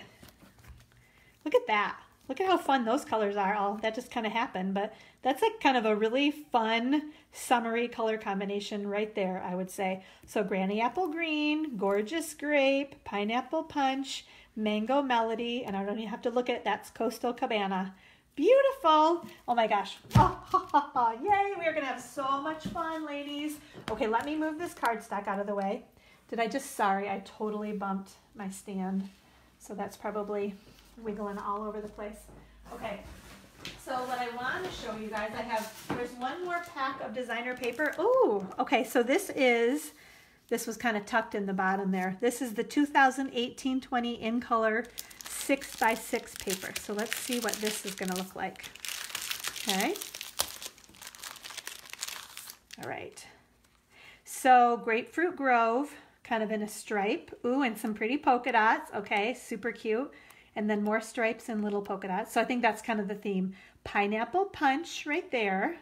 that. Look at how fun those colors are. All that just kind of happened. But that's like kind of a really fun, summery color combination right there, I would say. So Granny Apple Green, Gorgeous Grape, Pineapple Punch, Mango Melody, and I don't even have to look at, that's Coastal Cabana. Beautiful. Oh my gosh. Oh, yay. We are going to have so much fun, ladies. Okay, let me move this cardstock out of the way. Sorry, I totally bumped my stand. So that's probably wiggling all over the place. Okay, so what I want to show you guys, there's one more pack of designer paper. Oh, okay, so this was kind of tucked in the bottom there. This is the 2018-20 in color 6x6 paper. So let's see what this is going to look like. Okay. All right. So Grapefruit Grove, kind of in a stripe. Ooh, and some pretty polka dots. Okay, super cute. And then more stripes and little polka dots. So I think that's kind of the theme. Pineapple Punch right there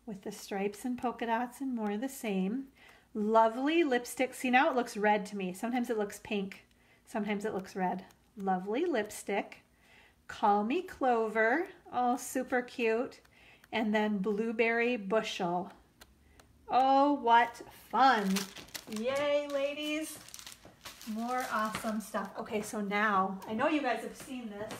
with the stripes and polka dots and more of the same. Lovely lipstick. See, now it looks red to me. Sometimes it looks pink. Sometimes it looks red. Lovely lipstick. Call Me Clover. Oh, super cute. And then Blueberry Bushel. Oh, what fun. Yay, ladies. More awesome stuff. Okay, so now, I know you guys have seen this,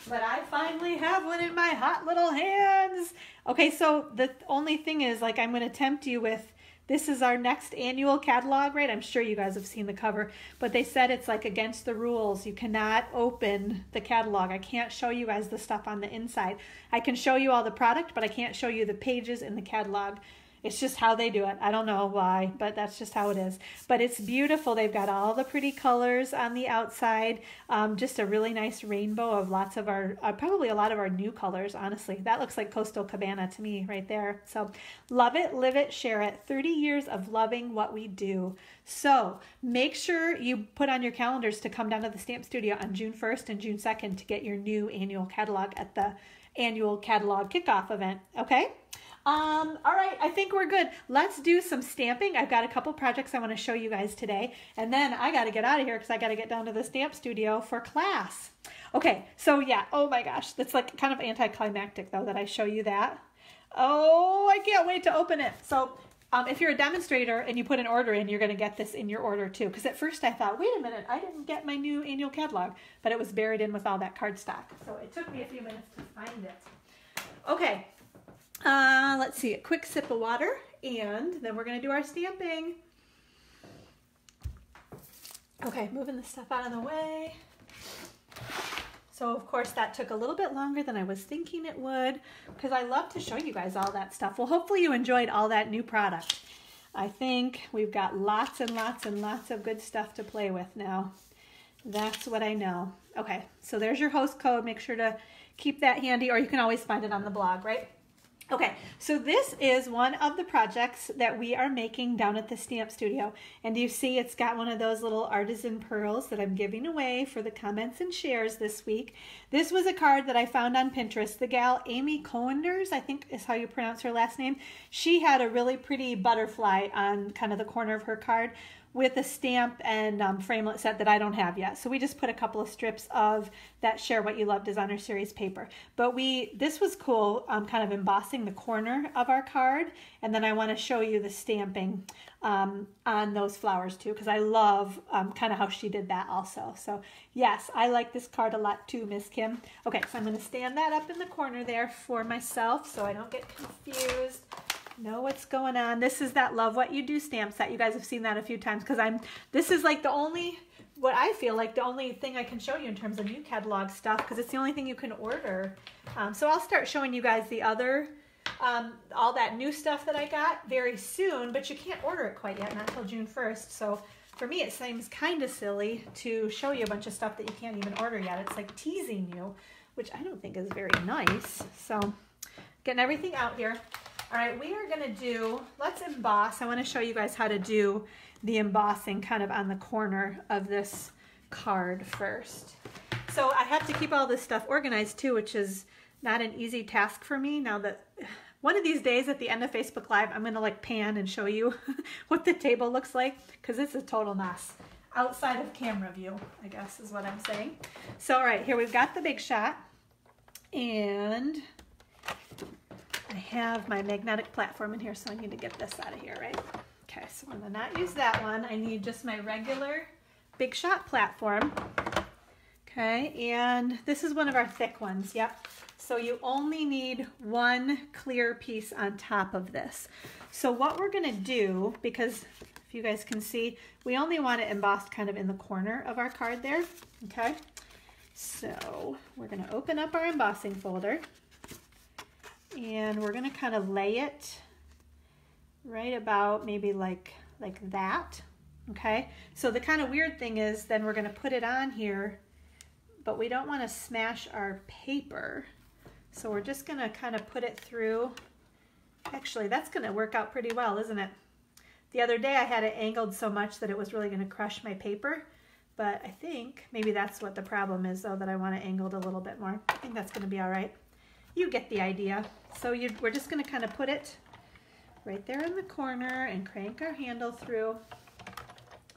but I finally have one in my hot little hands. Okay, so the only thing is, like, I'm going to tempt you with, this is our next annual catalog, right? I'm sure you guys have seen the cover, but they said it's like against the rules. You cannot open the catalog. I can't show you guys the stuff on the inside. I can show you all the product, but I can't show you the pages in the catalog. It's just how they do it. I don't know why, but that's just how it is. But it's beautiful. They've got all the pretty colors on the outside. Just a really nice rainbow of lots of our, probably a lot of our new colors, honestly. That looks like Coastal Cabana to me right there. So love it, live it, share it. 30 years of loving what we do. So make sure you put on your calendars to come down to the Stamp Studio on June 1st and June 2nd to get your new annual catalog at the annual catalog kickoff event. Okay? All right, I think we're good. Let's do some stamping. I've got a couple projects I want to show you guys today, and then I got to get out of here because I got to get down to the stamp studio for class. Okay, so yeah, oh my gosh, that's like kind of anticlimactic though that I show you that. Oh, I can't wait to open it. So if you're a demonstrator and you put an order in, you're going to get this in your order too. Because at first I thought, wait a minute, I didn't get my new annual catalog, but it was buried in with all that cardstock. So it took me a few minutes to find it. Okay. Let's see, a quick sip of water, and then we're going to do our stamping. Okay, moving the stuff out of the way. So, of course, that took a little bit longer than I was thinking it would, because I love to show you guys all that stuff. Well, hopefully you enjoyed all that new product. I think we've got lots and lots and lots of good stuff to play with now. That's what I know. Okay, so there's your host code. Make sure to keep that handy, or you can always find it on the blog, right? Okay, so this is one of the projects that we are making down at the Stamp Studio. And you see it's got one of those little artisan pearls that I'm giving away for the comments and shares this week. This was a card that I found on Pinterest. The gal, Amy Coenders, I think is how you pronounce her last name. She had a really pretty butterfly on kind of the corner of her card. with a stamp and framelit set that I don't have yet. So we just put a couple of strips of that Share What You Love Designer Series paper. But this was cool, kind of embossing the corner of our card. And then I want to show you the stamping on those flowers too, because I love kind of how she did that also. So yes, I like this card a lot too, Miss Kim. Okay, so I'm going to stand that up in the corner there for myself so I don't get confused. Know what's going on. This is that Love What You Do stamp set. You guys have seen that a few times because this is like the only, what I feel like the only thing I can show you in terms of new catalog stuff, because it's the only thing you can order. So I'll start showing you guys the other, all that new stuff that I got very soon, but you can't order it quite yet, not until June 1st. So for me, it seems kind of silly to show you a bunch of stuff that you can't even order yet. It's like teasing you, which I don't think is very nice. So getting everything out here. All right, we are gonna do, let's emboss. I wanna show you guys how to do the embossing kind of on the corner of this card first. So I have to keep all this stuff organized too, which is not an easy task for me. Now that one of these days at the end of Facebook Live, I'm gonna like pan and show you what the table looks like, because it's a total mess. Outside of camera view, I guess is what I'm saying. So all right, here we've got the Big Shot, and I have my magnetic platform in here, so I need to get this out of here, right? Okay, so I'm gonna not use that one. I need just my regular Big Shot platform. Okay, and this is one of our thick ones, yep. So you only need one clear piece on top of this. So what we're gonna do, because if you guys can see, we only want it embossed kind of in the corner of our card there, okay? So we're gonna open up our embossing folder, and we're gonna kind of lay it right about maybe like that, okay? So the kind of weird thing is then we're gonna put it on here, but we don't wanna smash our paper. So we're just gonna kind of put it through. Actually, that's gonna work out pretty well, isn't it? The other day I had it angled so much that it was really gonna crush my paper, but I think maybe that's what the problem is though, that I want it angled a little bit more. I think that's gonna be all right. You get the idea. So we're just going to kind of put it right there in the corner and crank our handle through.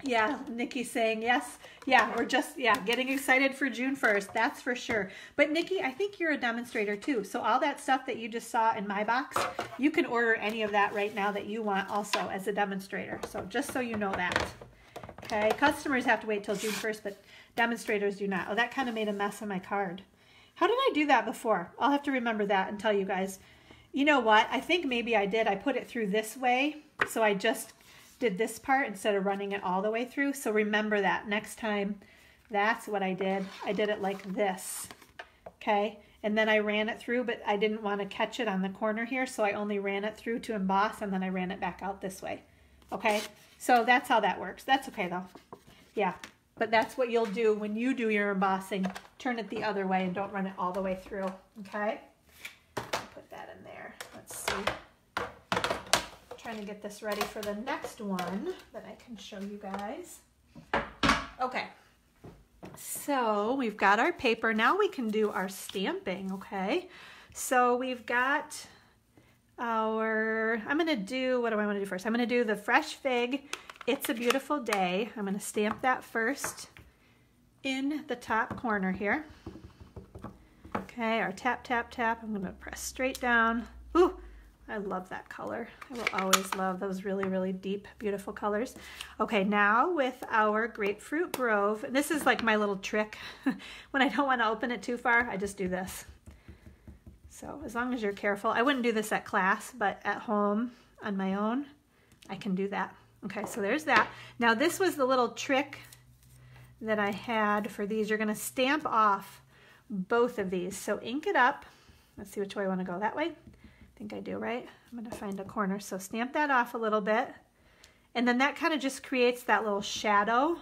Yeah, Nikki's saying yes. Yeah, we're just, getting excited for June 1st. That's for sure. But Nikki, I think you're a demonstrator too. So all that stuff that you just saw in my box, you can order any of that right now that you want also as a demonstrator. So just so you know that. Okay, customers have to wait till June 1st, but demonstrators do not. Oh, that kind of made a mess on my card. How did I do that before? I'll have to remember that and tell you guys. You know what? I think maybe I did. I put it through this way, so I just did this part instead of running it all the way through. So remember that next time. That's what I did. I did it like this, okay? And then I ran it through, but I didn't want to catch it on the corner here, so I only ran it through to emboss, and then I ran it back out this way, okay? So that's how that works. That's okay though. Yeah. But that's what you'll do when you do your embossing. Turn it the other way and don't run it all the way through, okay? Put that in there. Let's see. I'm trying to get this ready for the next one that I can show you guys. Okay. So we've got our paper. Now we can do our stamping, okay? So we've got our, I'm going to do, what do I want to do first? I'm going to do the Fresh Fig It's a Beautiful Day. I'm going to stamp that first in the top corner here. Okay, our tap, tap, tap. I'm going to press straight down. Ooh, I love that color. I will always love those really, really deep, beautiful colors. Okay, now with our Grapefruit Grove, and this is like my little trick. When I don't want to open it too far, I just do this. So as long as you're careful, I wouldn't do this at class, but at home on my own, I can do that. Okay, so there's that. Now this was the little trick that I had for these. You're gonna stamp off both of these. So ink it up. Let's see which way I wanna go. That way? I think I do, right? I'm gonna find a corner. So stamp that off a little bit. And then that kind of just creates that little shadow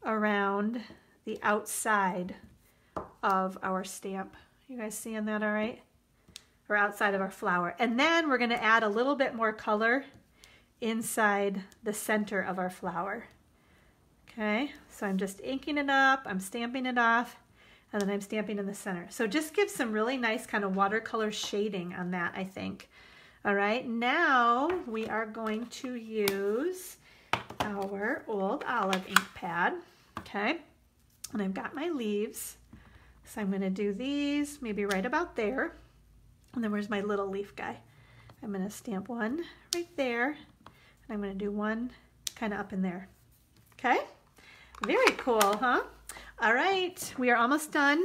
around the outside of our stamp. You guys seeing that all right? Or outside of our flower. And then we're gonna add a little bit more color inside the center of our flower. Okay, so I'm just inking it up, I'm stamping it off, and then I'm stamping in the center. So just give some really nice kind of watercolor shading on that, I think. All right, now we are going to use our Old Olive ink pad, okay? And I've got my leaves. So I'm gonna do these maybe right about there. And then where's my little leaf guy? I'm gonna stamp one right there. And I'm gonna do one kind of up in there, okay? Very cool, huh? All right, we are almost done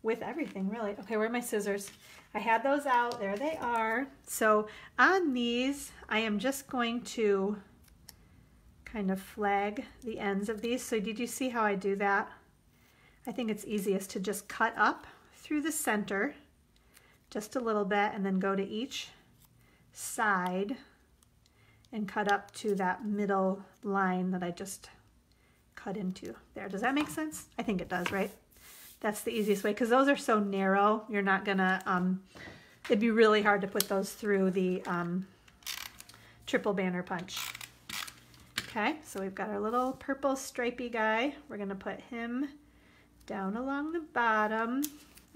with everything, really. Okay, where are my scissors? I had those out, there they are. So on these, I am just going to kind of flag the ends of these. So did you see how I do that? I think it's easiest to just cut up through the center just a little bit and then go to each side and cut up to that middle line that I just cut into there. Does that make sense? I think it does, right? That's the easiest way because those are so narrow. You're not gonna, it'd be really hard to put those through the triple banner punch. Okay, so we've got our little purple stripey guy. We're gonna put him down along the bottom.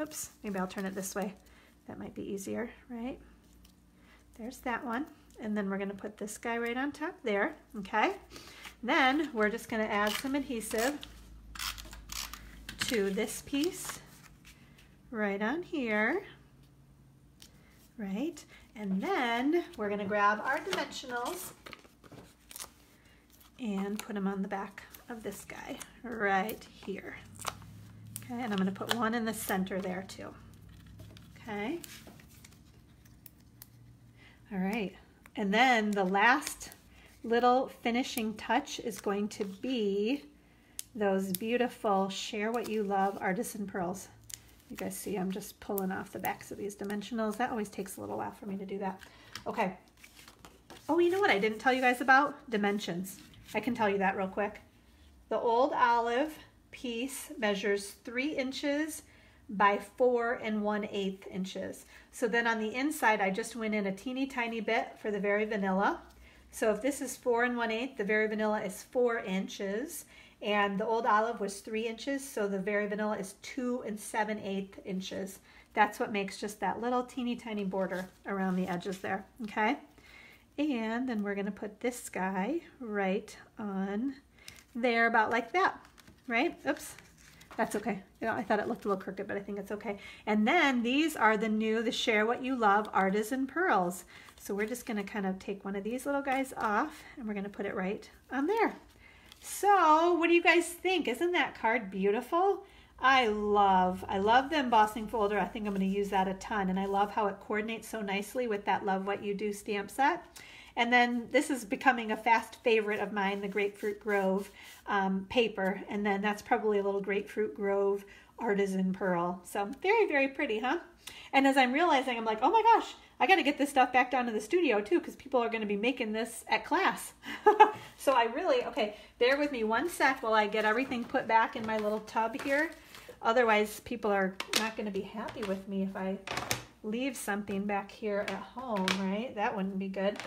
Oops, maybe I'll turn it this way. That might be easier, right? There's that one. And then we're gonna put this guy right on top there, okay? Then we're just gonna add some adhesive to this piece right on here, right? And then we're gonna grab our dimensionals and put them on the back of this guy right here. Okay, and I'm gonna put one in the center there too. Okay. All right, and then the last little finishing touch is going to be those beautiful Share What You Love artisan pearls. You guys see I'm just pulling off the backs of these dimensionals. That always takes a little while for me to do that. Okay. Oh, you know what I didn't tell you guys about? Dimensions. I can tell you that real quick. The Old Olive piece measures 3 inches by 4 1/8 inches. So then on the inside, I just went in a teeny tiny bit for the Very Vanilla. So if this is 4 1/8, the Very Vanilla is 4 inches. And the Old Olive was 3 inches, so the Very Vanilla is 2 7/8 inches. That's what makes just that little teeny tiny border around the edges there, okay? And then we're gonna put this guy right on there about like that, right? Oops, that's okay. You know, I thought it looked a little crooked, but I think it's okay. And then these are the Share What You Love artisan pearls. So we're just gonna kind of take one of these little guys off and we're gonna put it right on there. So what do you guys think? Isn't that card beautiful? I love the embossing folder. I think I'm going to use that a ton. And I love how it coordinates so nicely with that Love What You Do stamp set. And then this is becoming a fast favorite of mine, the Grapefruit Grove paper. And then that's probably a little Grapefruit Grove artisan pearl. So very, very pretty, huh? And as I'm realizing, I'm like, oh my gosh, I got to get this stuff back down to the studio too, because people are going to be making this at class. So I really, okay, bear with me one sec while I get everything put back in my little tub here. Otherwise, people are not going to be happy with me if I leave something back here at home, right? That wouldn't be good.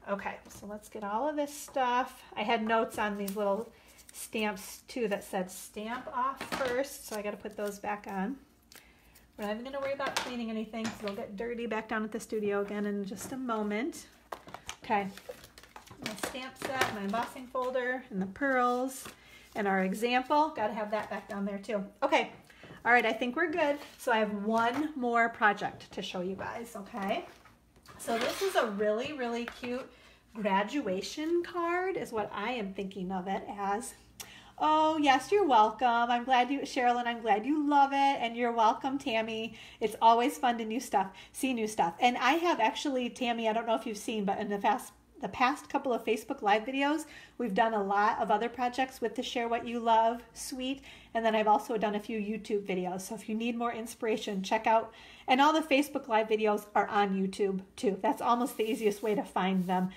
Okay, so let's get all of this stuff. I had notes on these little stamps too that said stamp off first, so I got to put those back on. We're not even going to worry about cleaning anything, so they'll get dirty back down at the studio again in just a moment. Okay, my stamp set, my embossing folder, and the pearls, and our example. Got to have that back down there too. Okay, all right, I think we're good. So I have one more project to show you guys, okay? So this is a really, really cute graduation card is what I am thinking of it as. Oh, yes, you're welcome. I'm glad you, Sherilyn, I'm glad you love it. And you're welcome, Tammy. It's always fun to see new stuff. And I have actually, Tammy, I don't know if you've seen, but in the past couple of Facebook Live videos, we've done a lot of other projects with the Share What You Love suite. And then I've also done a few YouTube videos. So if you need more inspiration, check out. And all the Facebook Live videos are on YouTube too. That's almost the easiest way to find them.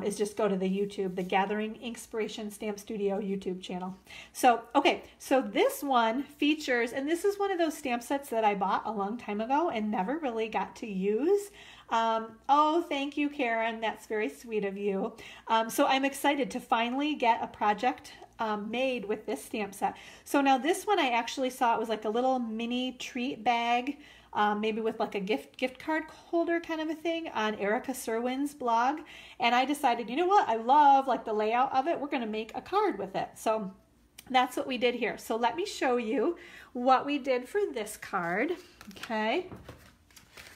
Is just go to the YouTube, the Gathering Inkspiration Stamp Studio YouTube channel. So, okay, so this one features, and this is one of those stamp sets that I bought a long time ago and never really got to use. Oh, thank you, Karen. That's very sweet of you. So I'm excited to finally get a project made with this stamp set. So now this one I actually saw, it was like a little mini treat bag maybe with like a gift card holder kind of a thing on Erica Serwin's blog. And I decided, you know what, I love like the layout of it. We're going to make a card with it. So that's what we did here. So let me show you what we did for this card. Okay,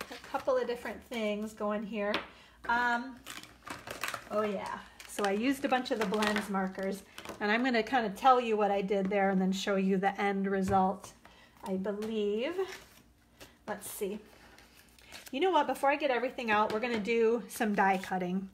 a couple of different things going here. Oh yeah, so I used a bunch of the blends markers, and I'm going to kind of tell you what I did there and then show you the end result, I believe. Let's see. You know what, before I get everything out, we're going to do some die cutting,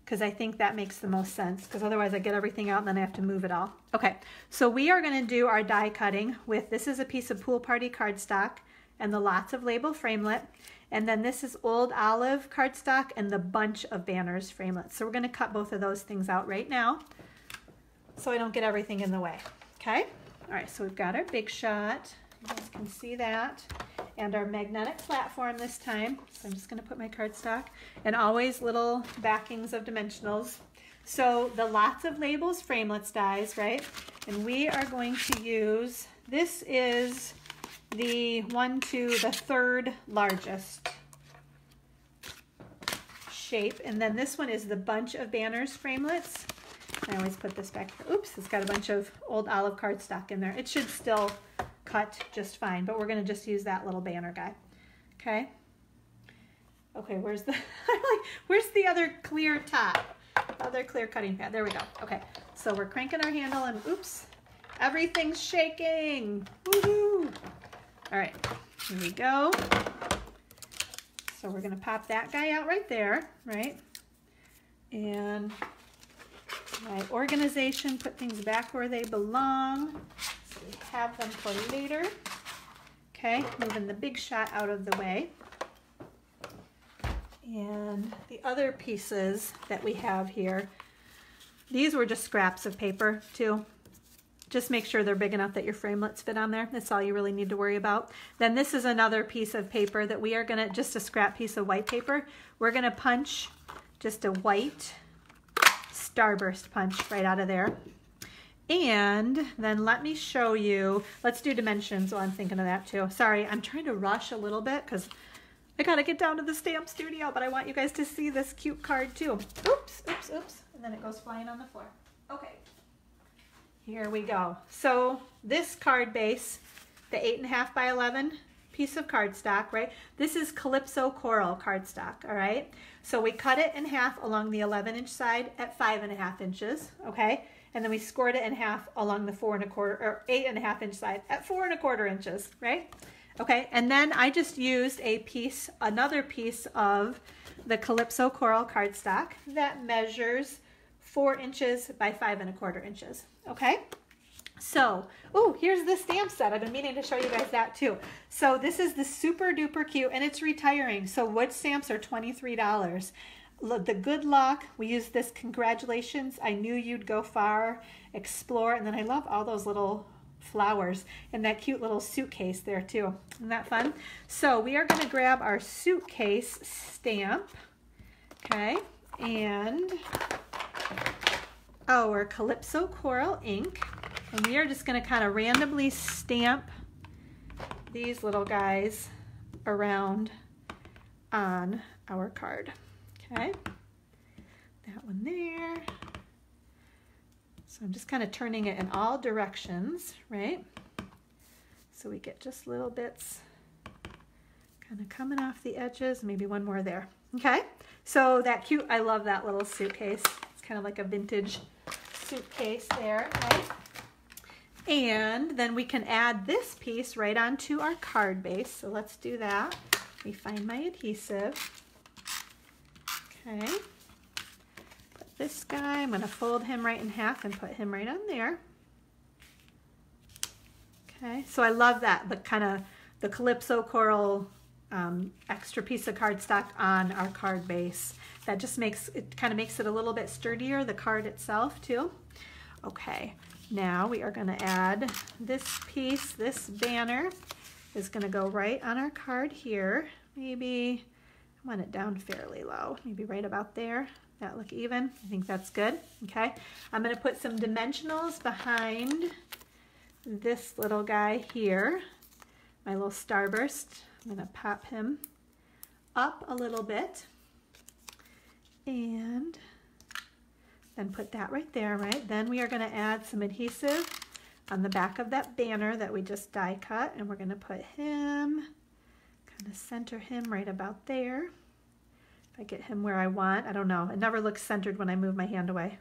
because I think that makes the most sense, because otherwise I get everything out and then I have to move it all. Okay, so we are going to do our die cutting with, this is a piece of Pool Party cardstock and the Lots of Label framelit, and then this is Old Olive cardstock and the Bunch of Banners framelit. So we're going to cut both of those things out right now so I don't get everything in the way. Okay, all right, so we've got our Big Shot. You guys can see that. And our magnetic platform this time. So I'm just going to put my cardstock, and always little backings of dimensionals. So the Lots of Labels framelits dies, right? And we are going to use, this is the the third largest shape. And then this one is the Bunch of Banners framelits. I always put this back here. Oops, it's got a bunch of Old Olive cardstock in there. It should still cut just fine, but we're going to just use that little banner guy. Okay. Okay, where's the other clear top? Other clear cutting pad. There we go. Okay, so we're cranking our handle, and oops, everything's shaking. Woohoo! All right, here we go. So we're going to pop that guy out right there, right? And my organization, put things back where they belong. So we have them for later. Okay, moving the Big Shot out of the way. And the other pieces that we have here, these were just scraps of paper too. Just make sure they're big enough that your framelits fit on there. That's all you really need to worry about. Then this is another piece of paper that we are gonna, just a scrap piece of white paper. We're gonna punch just a white starburst punch right out of there. And then let me show you, let's do dimensions while I'm thinking of that too. Sorry, I'm trying to rush a little bit because I gotta get down to the stamp studio, but I want you guys to see this cute card too. Oops, oops, oops, and then it goes flying on the floor. Okay, here we go. So this card base, the 8.5 by 11 piece of cardstock, right? This is Calypso Coral cardstock, all right? So we cut it in half along the 11-inch side at 5.5 inches, okay? And then we scored it in half along the 8.5-inch side at 4.25 inches, right? Okay, and then I just used another piece of the Calypso Coral cardstock that measures 4 inches by 5.25 inches, okay? So, oh, here's the stamp set. I've been meaning to show you guys that too. So this is the super duper cute, and it's retiring. So wood stamps are $23. The Good Luck, we use this Congratulations, I Knew You'd Go Far, Explore, and then I love all those little flowers and that cute little suitcase there too. Isn't that fun? So we are going to grab our suitcase stamp, okay, and our Calypso Coral ink, and we are just going to kind of randomly stamp these little guys around on our card. Okay, that one there. So I'm just kind of turning it in all directions, right? So we get just little bits kind of coming off the edges, maybe one more there. Okay, so that cute, I love that little suitcase. It's kind of like a vintage suitcase there, right? And then we can add this piece right onto our card base. So let's do that. Let me find my adhesive. Okay. Put this guy, I'm going to fold him right in half and put him right on there. Okay, so I love that, the kind of the Calypso Coral extra piece of cardstock on our card base. That just makes it, kind of makes it a little bit sturdier, the card itself too. Okay, now we are going to add this piece. This banner is going to go right on our card here. Maybe I want it down fairly low, maybe right about there. That look even. I think that's good. Okay, I'm going to put some dimensionals behind this little guy here, my little starburst I'm going to pop him up a little bit and then put that right there, right? Then we are going to add some adhesive on the back of that banner that we just die cut, and we're going to put him, kind of center him right about there. If I get him where I want, I don't know. It never looks centered when I move my hand away.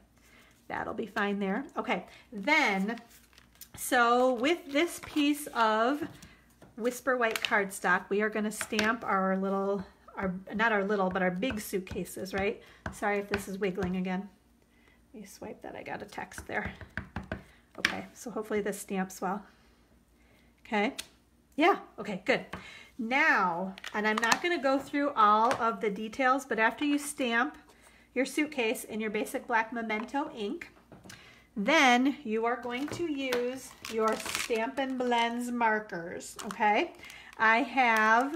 That'll be fine there. Okay, then, so with this piece of Whisper White cardstock, we are going to stamp our little, not our little, but our big suitcases, right? Sorry if this is wiggling again. Let me swipe that. I got a text there. Okay, so hopefully this stamps well. Okay, yeah, okay, good. Now, and I'm not going to go through all of the details, but after you stamp your suitcase in your basic black Memento ink, then you are going to use your Stampin' Blends markers, okay? I have,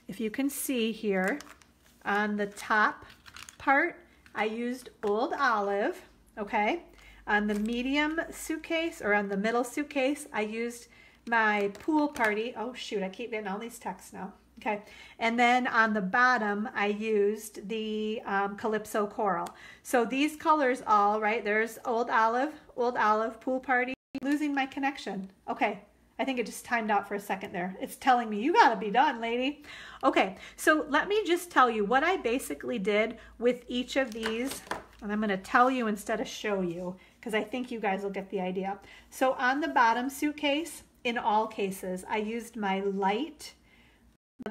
if you can see here, on the top part, I used Old Olive, okay? On the medium suitcase, or on the middle suitcase, I used my Pool Party. Oh shoot, I keep getting all these texts now. Okay, and then on the bottom, I used the Calypso Coral. So these colors all, right, there's Old Olive, Pool Party. Losing my connection. Okay, I think it just timed out for a second there. It's telling me, you gotta be done, lady. Okay, so let me just tell you what I basically did with each of these, and I'm gonna tell you instead of show you, because I think you guys will get the idea. So on the bottom suitcase, in all cases, I used my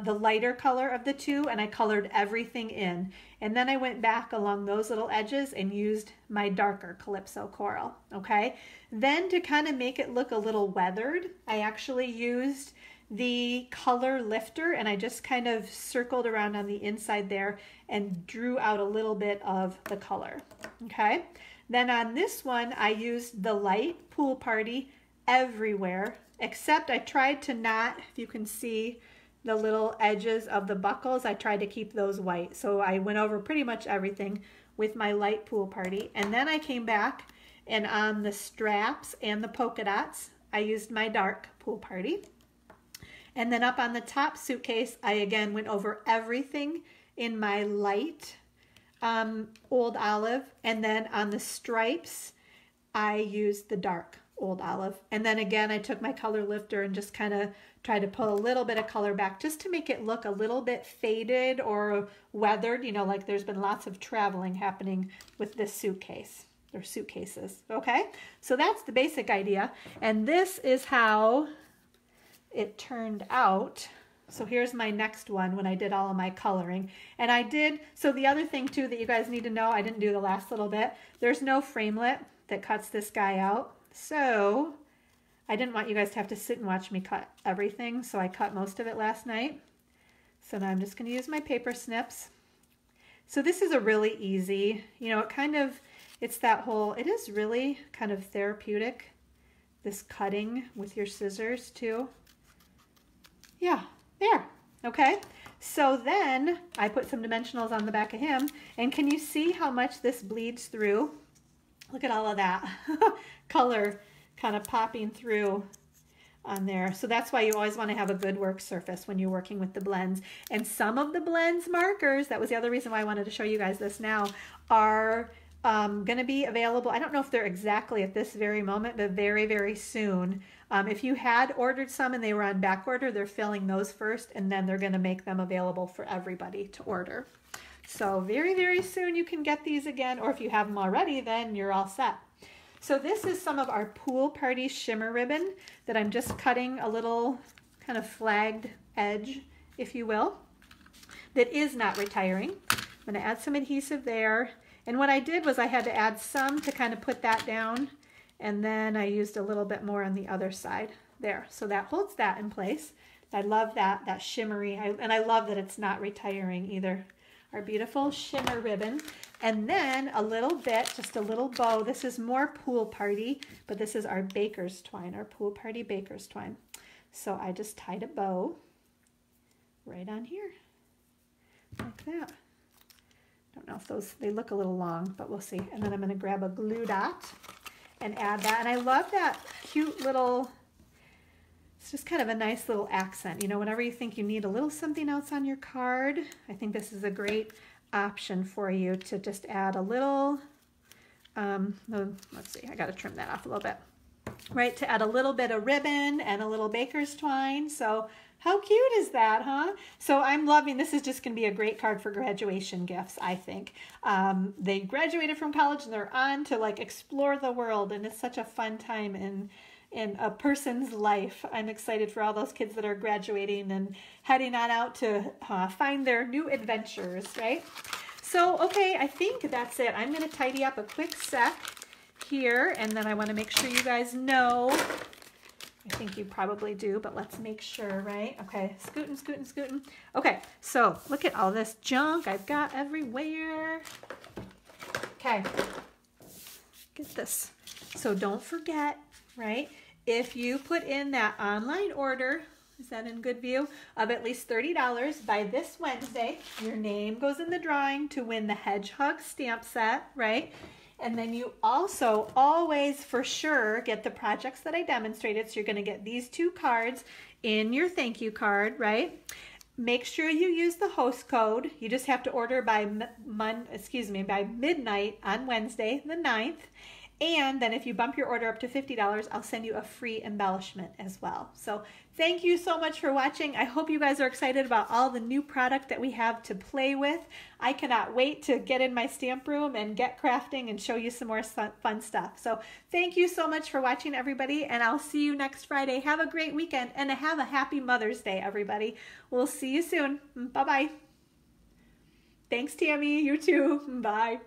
the lighter color of the two, and I colored everything in. And then I went back along those little edges and used my darker Calypso Coral, okay? Then to kind of make it look a little weathered, I actually used the color lifter, and I just kind of circled around on the inside there and drew out a little bit of the color, okay? Then on this one, I used the light Pool Party everywhere, except I tried to not, if you can see the little edges of the buckles, I tried to keep those white. So I went over pretty much everything with my light Pool Party. And then I came back, and on the straps and the polka dots, I used my dark Pool Party. And then up on the top suitcase, I again went over everything in my light Old Olive. And then on the stripes, I used the dark Old Olive. And then again, I took my color lifter and just kind of tried to pull a little bit of color back just to make it look a little bit faded or weathered, you know, like there's been lots of traveling happening with this suitcase or suitcases. Okay, so that's the basic idea. And this is how it turned out. So here's my next one when I did all of my coloring. And I did, so the other thing too that you guys need to know, I didn't do the last little bit, there's no framelit that cuts this guy out. So I didn't want you guys to have to sit and watch me cut everything, so I cut most of it last night. So now I'm just going to use my paper snips. So this is a really easy, you know, it's that whole, it is really kind of therapeutic, this cutting with your scissors too. Yeah, there, okay. So then I put some dimensionals on the back of him, and can you see how much this bleeds through? Look at all of that color kind of popping through on there. So that's why you always want to have a good work surface when you're working with the blends. And some of the blends markers, that was the other reason why I wanted to show you guys this now, are going to be available. I don't know if they're exactly at this very moment, but very, very soon. If you had ordered some and they were on back order, they're filling those first, and then they're going to make them available for everybody to order. So very, very soon you can get these again, or if you have them already, then you're all set. So this is some of our Pool Party shimmer ribbon that I'm just cutting a little kind of flagged edge, if you will, that is not retiring. I'm going to add some adhesive there. And what I did was I had to add some to kind of put that down, and then I used a little bit more on the other side there. So that holds that in place. I love that shimmery, and I love that it's not retiring either. Our beautiful shimmer ribbon. And then a little bit, just a little bow. This is more Pool Party, but this is our baker's twine, our Pool Party baker's twine. So I just tied a bow right on here, like that. Don't know if they look a little long, but we'll see. And then I'm gonna grab a glue dot and add that. And I love that cute little It's just kind of a nice little accent. You know, whenever you think you need a little something else on your card, I think this is a great option for you to just add a little, let's see, I got to trim that off a little bit, right? To add a little bit of ribbon and a little baker's twine. So how cute is that, huh? So I'm loving, this is just going to be a great card for graduation gifts, I think. They graduated from college and they're on to like explore the world, and it's such a fun time in a person's life. I'm excited for all those kids that are graduating and heading on out to find their new adventures, right? So, okay, I think that's it. I'm going to tidy up a quick sec here, and then I want to make sure you guys know. I think you probably do, but let's make sure, right? Okay, scooting, scooting, scooting. Okay, so look at all this junk I've got everywhere. Okay, get this. So don't forget, right? If you put in that online order, is that in good view, of at least $30 by this Wednesday, your name goes in the drawing to win the Hedgehugs Stamp Set, right? And then you also always for sure get the projects that I demonstrated. So you're going to get these 2 cards in your thank you card, right? Make sure you use the host code. You just have to order by by midnight on Wednesday the 9th. And then if you bump your order up to $50, I'll send you a free embellishment as well. So thank you so much for watching. I hope you guys are excited about all the new product that we have to play with. I cannot wait to get in my stamp room and get crafting and show you some more fun stuff. So thank you so much for watching, everybody, and I'll see you next Friday. Have a great weekend and have a happy Mother's Day, everybody. We'll see you soon. Bye-bye. Thanks, Tammy. You too. Bye.